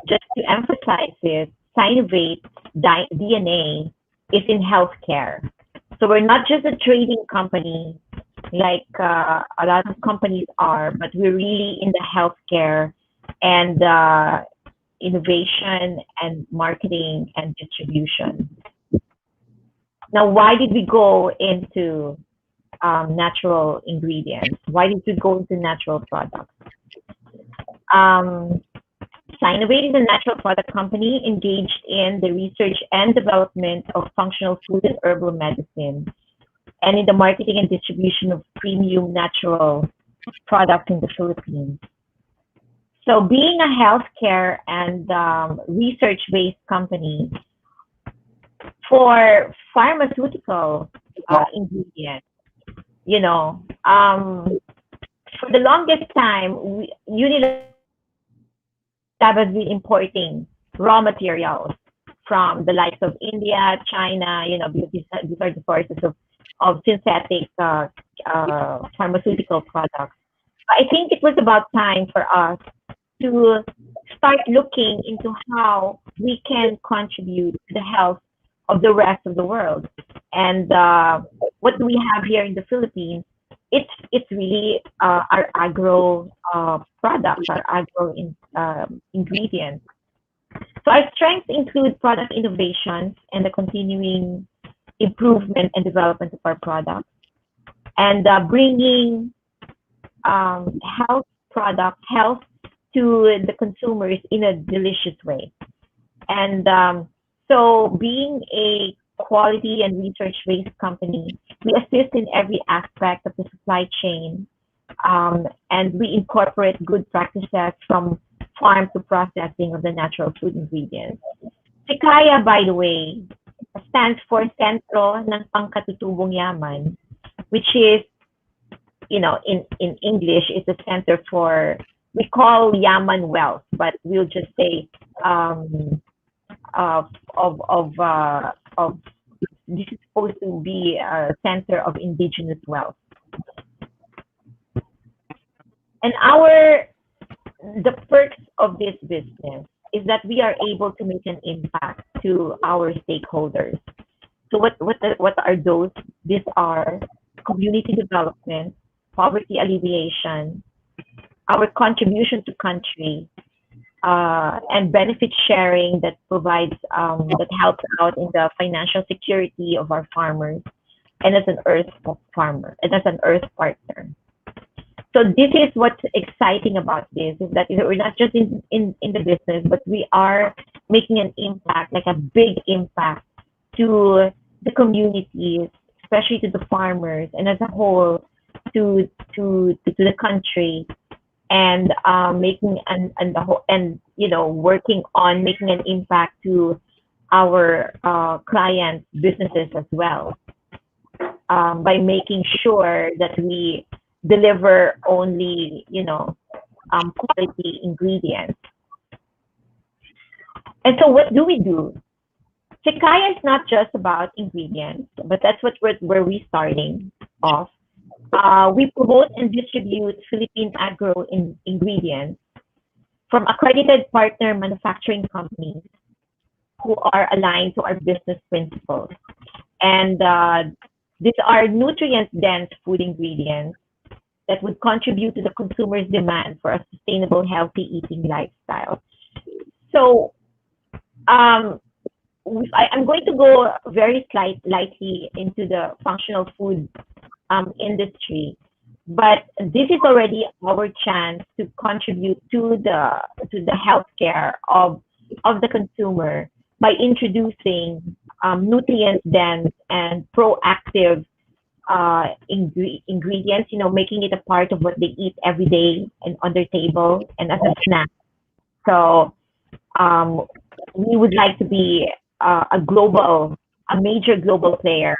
to emphasize it, Sinovate DNA is in healthcare. So we're not just a trading company like a lot of companies are, but we're really in the healthcare and innovation and marketing and distribution. Now, why did we go into natural ingredients? Why did we go into natural products? Sinovate is a natural product company engaged in the research and development of functional food and herbal medicine, and in the marketing and distribution of premium natural products in the Philippines. So being a healthcare and research-based company for pharmaceutical ingredients, for the longest time, Unilab has been importing raw materials from the likes of India, China, because these are the sources of synthetic pharmaceutical products. I think it was about time for us to start looking into how we can contribute to the health of the rest of the world. And what we have here in the Philippines, it's really our agro products, our agro ingredients. So our strengths include product innovations and the continuing improvement and development of our products, and bringing health to the consumers in a delicious way. And so being a quality and research-based company, we assist in every aspect of the supply chain, and we incorporate good practices from farm to processing of the natural food ingredients. Sakaya, by the way, stands for Sentro ng Pangkatutubong Yaman, which is, in English, it's a center for, we call Yaman wealth, but we'll just say this is supposed to be a center of indigenous wealth. And the perks of this business is that we are able to make an impact to our stakeholders. So what are those? These are community development, poverty alleviation, our contribution to country, and benefit sharing that provides, that helps out in the financial security of our farmers, and as an earth farmer, and as an earth partner. So this is what's exciting about this, is that we're not just in the business, but we are making an impact, like a big impact to the communities, especially to the farmers, and as a whole to the country, and making and the whole, and working on making an impact to our clients' businesses as well, by making sure that we deliver only quality ingredients. And so what do we do? Chikaya is not just about ingredients, but that's where we're starting off. We promote and distribute Philippine agro ingredients from accredited partner manufacturing companies who are aligned to our business principles. And these are nutrient-dense food ingredients that would contribute to the consumer's demand for a sustainable, healthy eating lifestyle. So I'm going to go very lightly into the functional food industry, but this is already our chance to contribute to the healthcare of the consumer by introducing nutrient-dense and proactive ingredients, making it a part of what they eat every day and on their table and as a snack. So we would like to be a major global player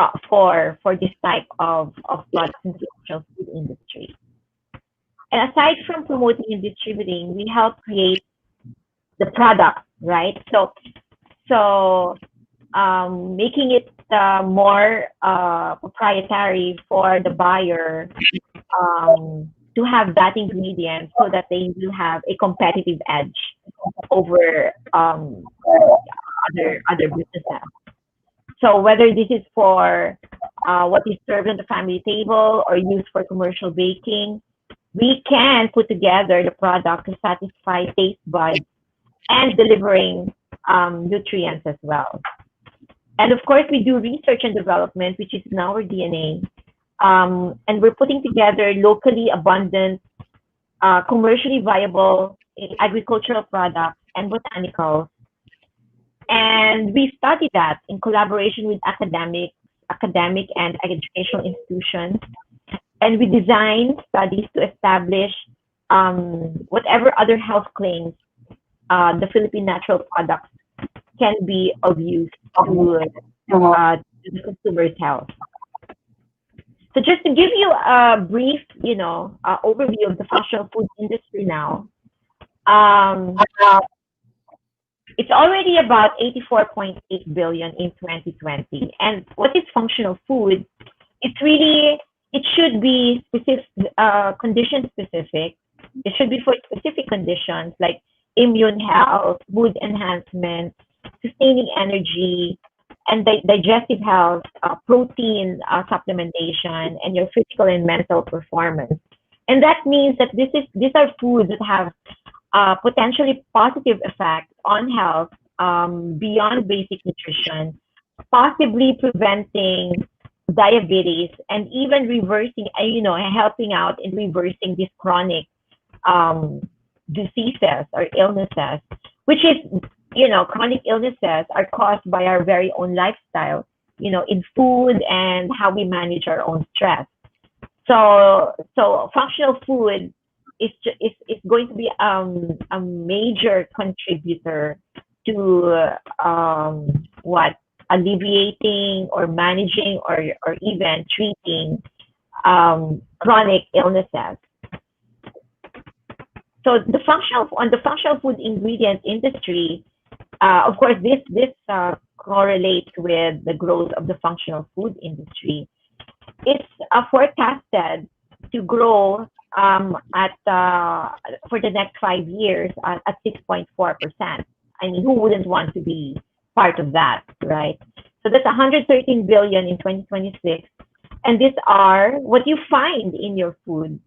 for this type of products in the functional food industry. And aside from promoting and distributing, we help create the product, right? So making it more proprietary for the buyer to have that ingredient, so that they will have a competitive edge over other businesses. So whether this is for what is served on the family table or used for commercial baking, we can put together the product to satisfy taste buds and delivering nutrients as well. And of course, we do research and development, which is in our DNA. And we're putting together locally abundant, commercially viable agricultural products and botanicals. And we study that in collaboration with academic and educational institutions. And we design studies to establish whatever other health claims the Philippine natural products can be of use to the consumer's health. So just to give you a brief, overview of the functional food industry now, it's already about 84.8 billion in 2020. And what is functional food? It should be condition specific. It should be for specific conditions like immune health, mood enhancement, sustaining energy, and digestive health, protein supplementation, and your physical and mental performance. And that means that these are foods that have potentially positive effects on health beyond basic nutrition, possibly preventing diabetes and even reversing, helping out in reversing these chronic diseases or illnesses, which is, chronic illnesses are caused by our very own lifestyle, in food and how we manage our own stress. So functional food is going to be a major contributor to alleviating or managing or even treating chronic illnesses. So the functional food ingredient industry, of course, this correlates with the growth of the functional food industry. It's forecasted to grow for the next 5 years at 6.4%. I mean, who wouldn't want to be part of that, right? So that's 113 billion in 2026, and these are what you find in your food,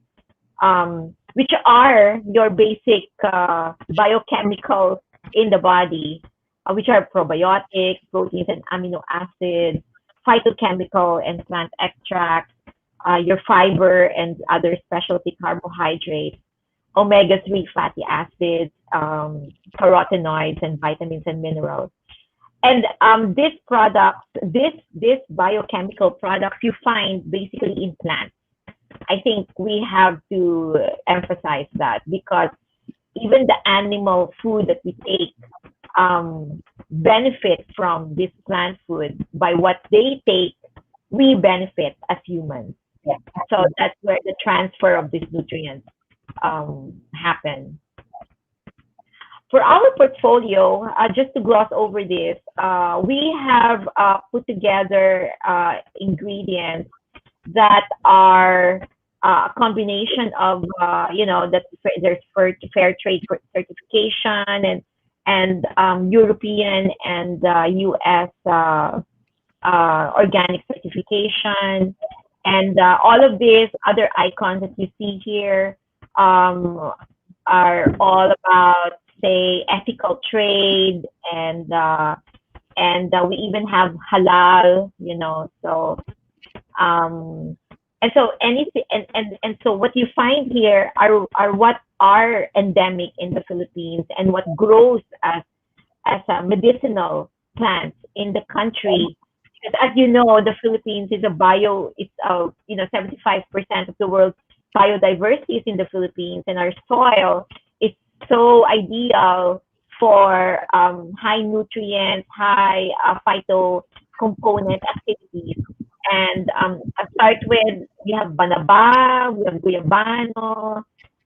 which are your basic biochemicals in the body, which are probiotics, proteins and amino acids, phytochemical and plant extracts, your fiber and other specialty carbohydrates, omega-3 fatty acids, carotenoids, and vitamins and minerals. And these products, this biochemical products, you find basically in plants. I think we have to emphasize that because even the animal food that we take benefit from this plant food. By what they take, we benefit as humans. So that's where the transfer of these nutrients happen. For our portfolio, just to gloss over this, we have put together ingredients that are a combination of, that there's fair trade certification and European and U.S. Organic certification, and all of these other icons that you see here are all about, say, ethical trade, and we even have halal, so and so anything, and so what you find here are what are endemic in the Philippines and what grows as a medicinal plants in the country. Because as you know, the Philippines is 75% of the world's biodiversity is in the Philippines, and our soil is so ideal for high nutrients, high phyto component activities. And I start with, we have banaba, we have guyabano,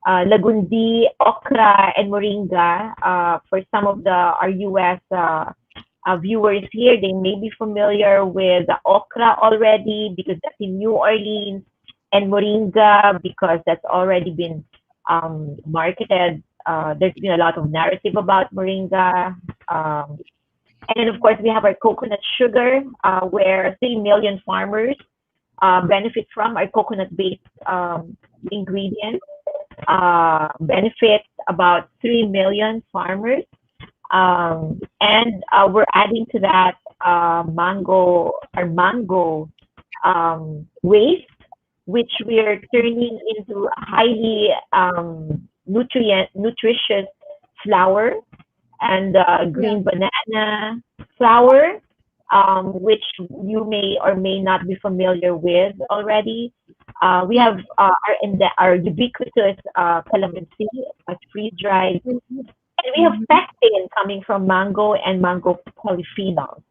lagundi, okra, and moringa. For some of our U.S. Viewers here, they may be familiar with the okra already because that's in New Orleans, and moringa because that's already been marketed. There's been a lot of narrative about moringa. And then, of course, we have our coconut sugar, where 3 million farmers benefit from our coconut-based ingredients. Benefit about 3 million farmers. And we're adding to that mango waste, which we're turning into a highly nutritious flour, and green banana flour, which you may or may not be familiar with already. We have our ubiquitous calamansi, freeze-dried. And we have pectin coming from mango and mango polyphenols.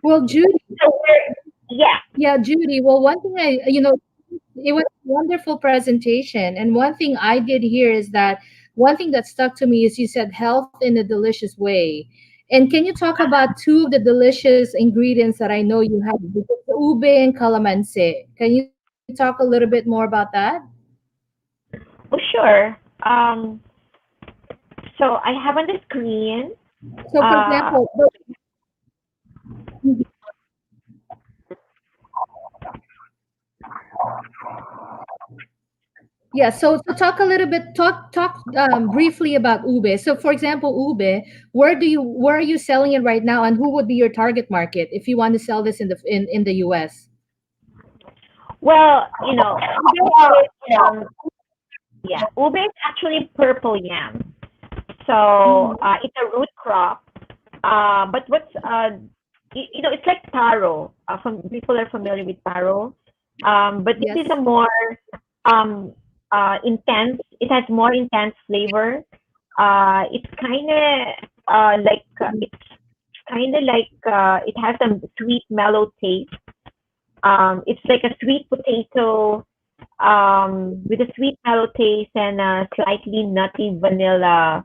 Well, Judy. Yeah. Yeah, Judy. Well, one thing it was a wonderful presentation. And one thing I did hear is that one thing that stuck to me is you said health in a delicious way. And can you talk about two of the delicious ingredients that I know you have? Ube and calamansi. Can you talk a little bit more about that? Oh, sure. So I have on the screen. So, for example, yeah. So talk a little bit. Talk briefly about ube. So, for example, ube. Where are you selling it right now, and who would be your target market if you want to sell this in the U.S.? Well, ube is actually purple yam. So it's a root crop. But what's it's like taro. People are familiar with taro. But this is a more intense. It has more intense flavor. It's kind of it has some sweet, mellow taste. It's like a sweet potato with a sweet, mellow taste and a slightly nutty vanilla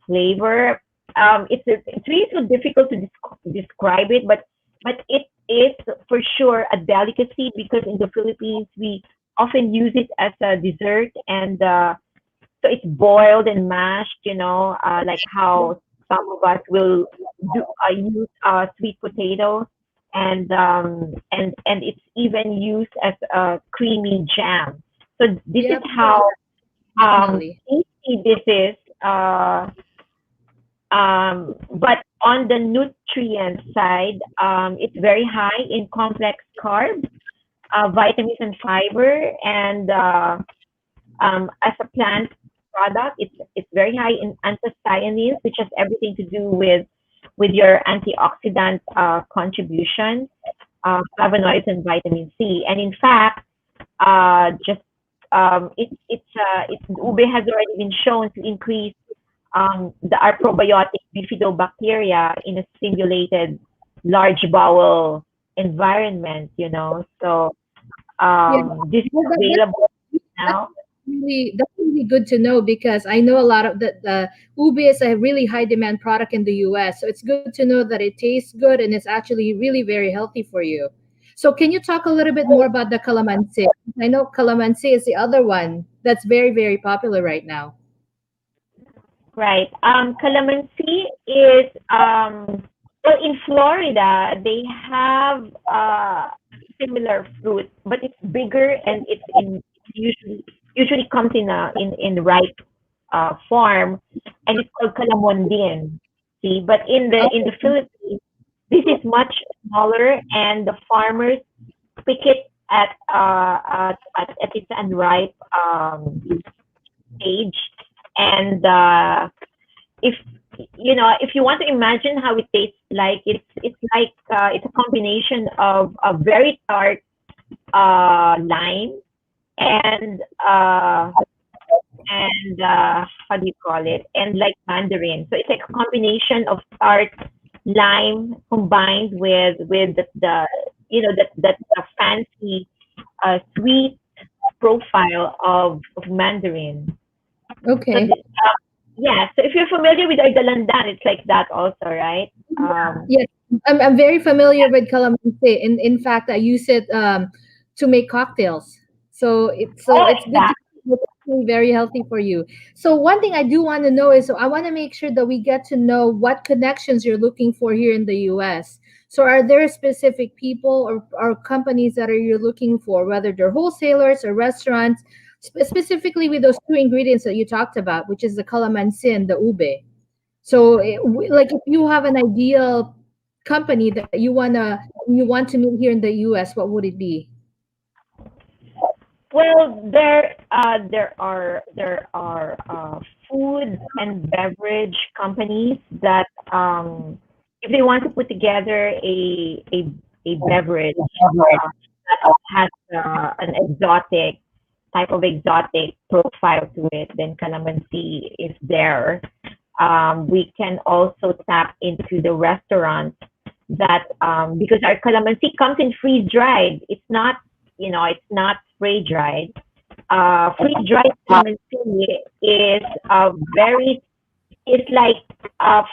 flavor. It's really so difficult to describe it, but it is for sure a delicacy because in the Philippines we often use it as a dessert, and so it's boiled and mashed, like how some of us will use sweet potato, and it's even used as a creamy jam. So this is how tasty this is. But on the nutrient side, it's very high in complex carbs. vitamins and fiber, and as a plant product, it's very high in anthocyanins, which has everything to do with your antioxidant contribution, flavonoids and vitamin C. And in fact, just ube has already been shown to increase our probiotic bifidobacteria in a simulated large bowel environment. So this is available now. That's really good to know, because I know a lot of the ube is a really high demand product in the US. So it's good to know that it tastes good and it's actually really very healthy for you. So can you talk a little bit more about the calamansi? I know calamansi is the other one that's very, very popular right now. Right. Calamansi is well, in Florida they have similar fruit, but it's bigger and usually comes in ripe form, and it's called calamondin. See, but in the Philippines, this is much smaller, and the farmers pick it at its unripe stage. And if if you want to imagine how it tastes like, it's like it's a combination of a very tart lime and how do you call it? And like mandarin. So it's like a combination of tart lime combined with the fancy sweet profile of mandarin. Okay. So, yeah. So if you're familiar with Argalandan, it's like that also, right? Yes, I'm very familiar with calamansi. In fact, I use it to make cocktails. So it's good to it's actually very healthy for you. So one thing I do want to know is, so I want to make sure that we get to know what connections you're looking for here in the US. So are there specific people or companies that you're looking for, whether they're wholesalers or restaurants, specifically with those two ingredients that you talked about, which is the calamansi and the ube? So, like, if you have an ideal company that you want to meet here in the U.S., what would it be? Well, there are food and beverage companies that if they want to put together a beverage that has an exotic profile to it, then calamansi is there. We can also tap into the restaurants that because our calamansi comes in freeze dried. It's not spray dried. Freeze dried calamansi is it's like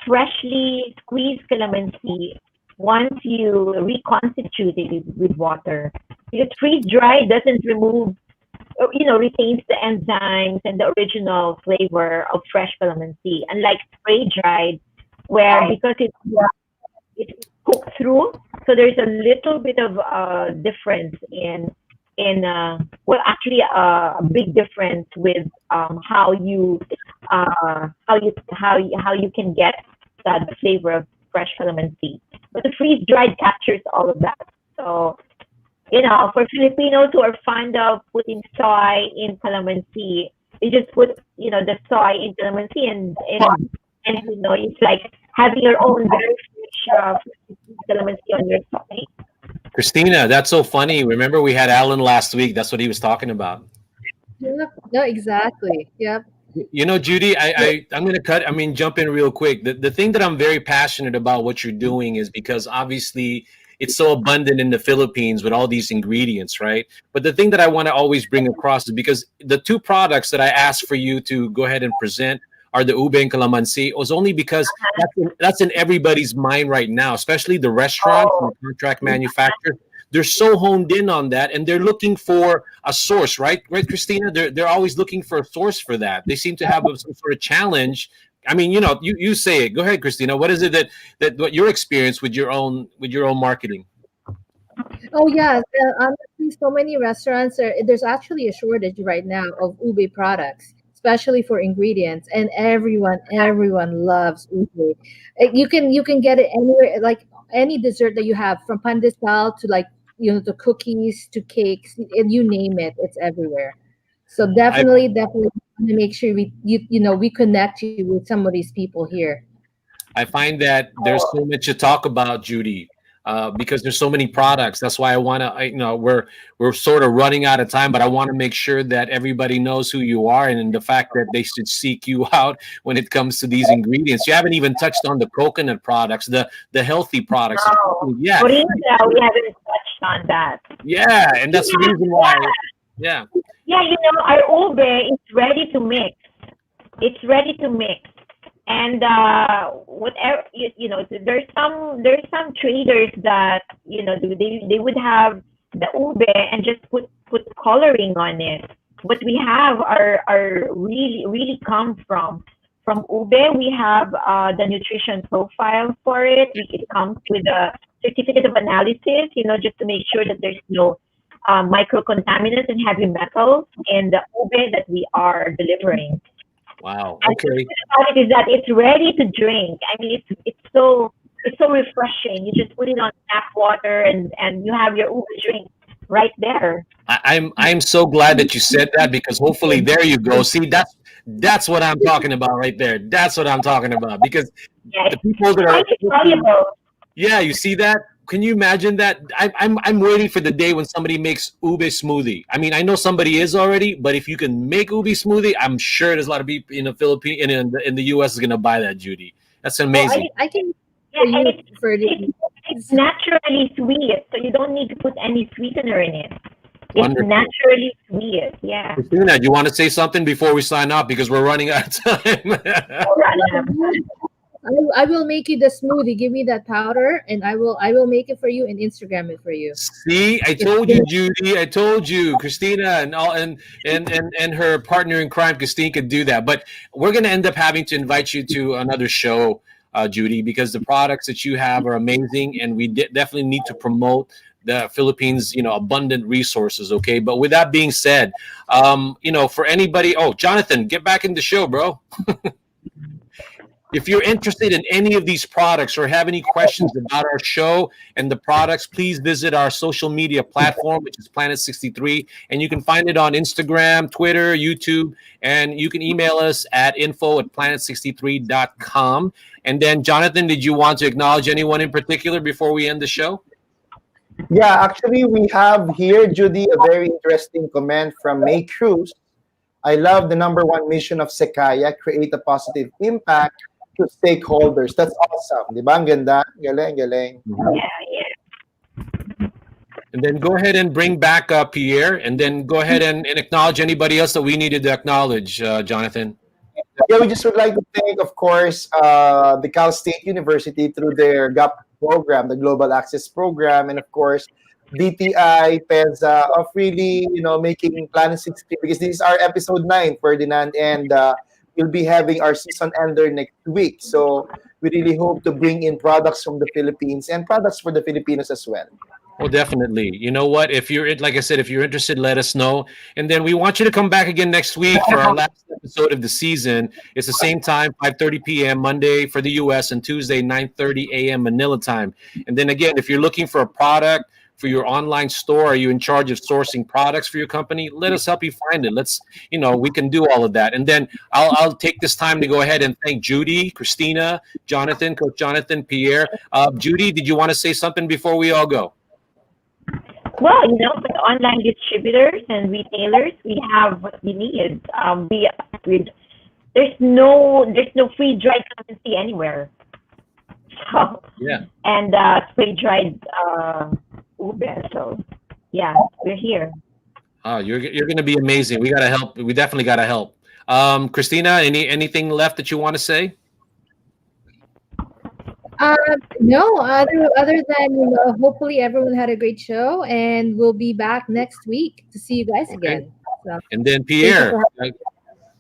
freshly squeezed calamansi once you reconstitute it with water. Because freeze dried doesn't remove, retains the enzymes and the original flavor of fresh calamansi, unlike spray dried, where because it's cooked through, so there's a little bit of difference actually a big difference with how you can get the flavor of fresh calamansi. But the freeze dried captures all of that. So for Filipinos who are fond of putting soy in calamansi, they just put the soy in calamansi, and it's like having your own very fresh calamansi on your soy. Christina, that's so funny. Remember, we had Alan last week. That's what he was talking about. Yep. No, exactly. Yep. Judy, I'm going to jump in real quick. The thing that I'm very passionate about what you're doing is because obviously it's so abundant in the Philippines with all these ingredients, right? But the thing that I want to always bring across is because the two products that I asked for you to go ahead and present are the ube and calamansi, was only because that's in everybody's mind right now, especially the restaurants and the contract manufacturers. They're so honed in on that, and they're looking for a source, right? Right, Christina? They're always looking for a source for that. They seem to have some sort of challenge. I mean, you say it. Go ahead, Christina. What is it that what your experience with your own marketing? Oh yeah, honestly, so many restaurants there's actually a shortage right now of ube products, especially for ingredients, and everyone loves ube. You can get it anywhere, like any dessert that you have, from pandesal to, like, to cookies to cakes, and you name it, it's everywhere. So definitely want to make sure we connect you with some of these people here. I find that there's so much to talk about, Judy, because there's so many products. That's why I want to, we're sort of running out of time, but I want to make sure that everybody knows who you are and the fact that they should seek you out when it comes to these ingredients. You haven't even touched on the coconut products, the healthy products. Yeah, we haven't touched on that. Yeah, and that's the reason why. Yeah. Yeah, our ube is ready to mix. It's ready to mix. And whatever there's some traders that they would have the ube and just put coloring on it. But we have our really come from ube. We have the nutrition profile for it. It comes with a certificate of analysis, just to make sure that there's no microcontaminants and heavy metals in the ube that we are delivering. Wow. And Okay. the thing about it is that it's ready to drink. I mean, it's so refreshing. You just put it on tap water and you have your ube drink right there. I'm so glad that you said that, because hopefully there you go. See, that's what I'm talking about right there. That's what I'm talking about, because the people that are yeah, you see that? Can you imagine that? I'm waiting for the day when somebody makes ube smoothie. I mean, I know somebody is already, but if you can make ube smoothie, I'm sure there's a lot of people in the Philippines and in the US is gonna buy that, Judy. That's amazing. I can it's naturally sweet, so you don't need to put any sweetener in it. It's Wonderful. naturally sweet. Yeah. Christina, do you want to say something before we sign off, because we're running out of time? I will make you the smoothie. Give me that powder, and I will make it for you and Instagram it for you. See, I told you, Judy. I told you, Christina, and her partner in crime, Christine, could do that. But we're going to end up having to invite you to another show, Judy, because the products that you have are amazing, and we definitely need to promote the Philippines, abundant resources. Okay, but with that being said, for anybody, Jonathan, get back in the show, bro. If you're interested in any of these products or have any questions about our show and the products, please visit our social media platform, which is Planet 63. And you can find it on Instagram, Twitter, YouTube, and you can email us at info@planet63.com. And then, Jonathan, did you want to acknowledge anyone in particular before we end the show? Yeah, actually, we have here, Judy, a very interesting comment from May Cruz. I love the #1 mission of Sekaya, create a positive impact to stakeholders. That's awesome. Di ba? Ang ganda. Galing, galing. And then go ahead and bring back Pierre, and then go ahead and acknowledge anybody else that we needed to acknowledge, Jonathan. Yeah, we just would like to thank, of course, the Cal State University through their GAP program, the Global Access Program, and of course, DTI, PEZA, of really, making Planet 60, because this is our episode 9, Ferdinand, and we'll be having our season ender next week. So we really hope to bring in products from the Philippines and products for the Filipinos as well. Well, definitely. You know what? If you're, like I said, if you're interested, let us know. And then we want you to come back again next week for our last episode of the season. It's the same time, 5:30 p.m. Monday for the U.S. and Tuesday, 9:30 a.m. Manila time. And then again, if you're looking for a product for your online store, are you in charge of sourcing products for your company? Let us help you find it. Let's, we can do all of that. And then I'll take this time to go ahead and thank Judy, Christina, Jonathan, Coach Jonathan, Pierre. Judy, did you want to say something before we all go? Well, for the online distributors and retailers, we have what we need. There's no free dried clemency anywhere. So, yeah. And spray dried ube. So yeah, we're here. Oh, you're going to be amazing. We got to help. We definitely got to help. Christina, anything left that you want to say? No, other than hopefully everyone had a great show, and we'll be back next week to see you guys again. So, and then Pierre,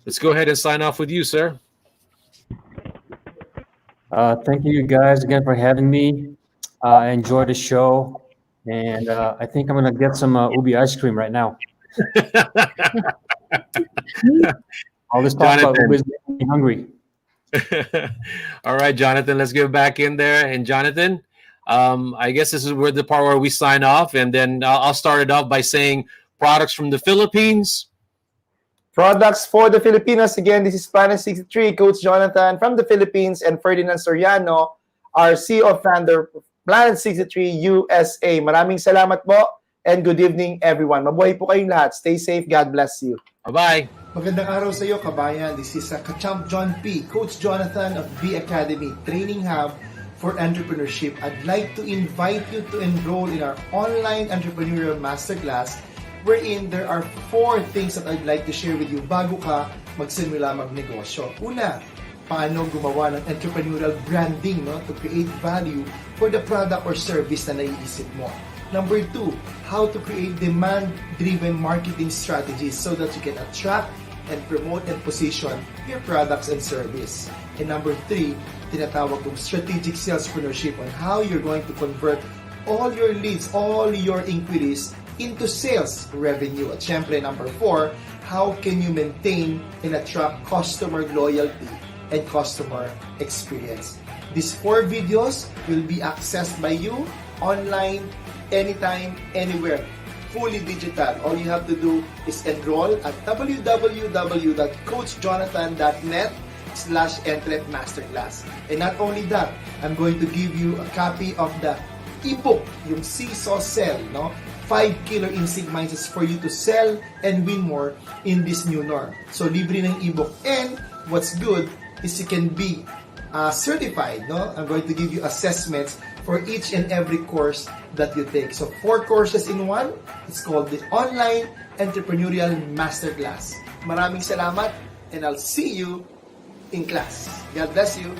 let's go ahead and sign off with you, sir. Thank you guys again for having me. I enjoyed the show, and I think I'm gonna get some ube ice cream right now. All this talk about ube is making me hungry. All right, Jonathan, let's get back in there. And Jonathan, I guess this is where the part where we sign off, and then I'll start it off by saying products from the Philippines. Products for the Filipinos. Again, this is Planet 63, Coach Jonathan from the Philippines, and Ferdinand Soriano, our CEO founder of Planet 63 USA. Maraming salamat po, and good evening, everyone. Mabuhay po kayong lahat. Stay safe. God bless you. Bye-bye. Magandang araw sa iyo, kabayan. This is Kachamp John P., Coach Jonathan of V Academy, Training Hub for Entrepreneurship. I'd like to invite you to enroll in our online entrepreneurial masterclass, wherein there are 4 things that I'd like to share with you bago ka magsimula magnegosyo. Una, paano gumawa ng entrepreneurial branding, no, to create value for the product or service na naiisip mo. Number 2, how to create demand-driven marketing strategies so that you can attract and promote and position your products and service. And number 3, tinatawag kong strategic salespreneurship on how you're going to convert all your leads, all your inquiries into sales revenue. At syempre, number 4, how can you maintain and attract customer loyalty and customer experience. These 4 videos will be accessed by you online, anytime, anywhere. Fully digital. All you have to do is enroll at www.coachjonathan.net/entrep masterclass. And not only that, I'm going to give you a copy of the ebook, yung Seesaw Sell, no? 5 killer instinct mindsets for you to sell and win more in this new norm. So, libre ng ebook. And what's good is you can be certified, no? I'm going to give you assessments for each and every course that you take. So 4 courses in one. It's called the Online Entrepreneurial Masterclass. Maraming salamat, and I'll see you in class. God bless you.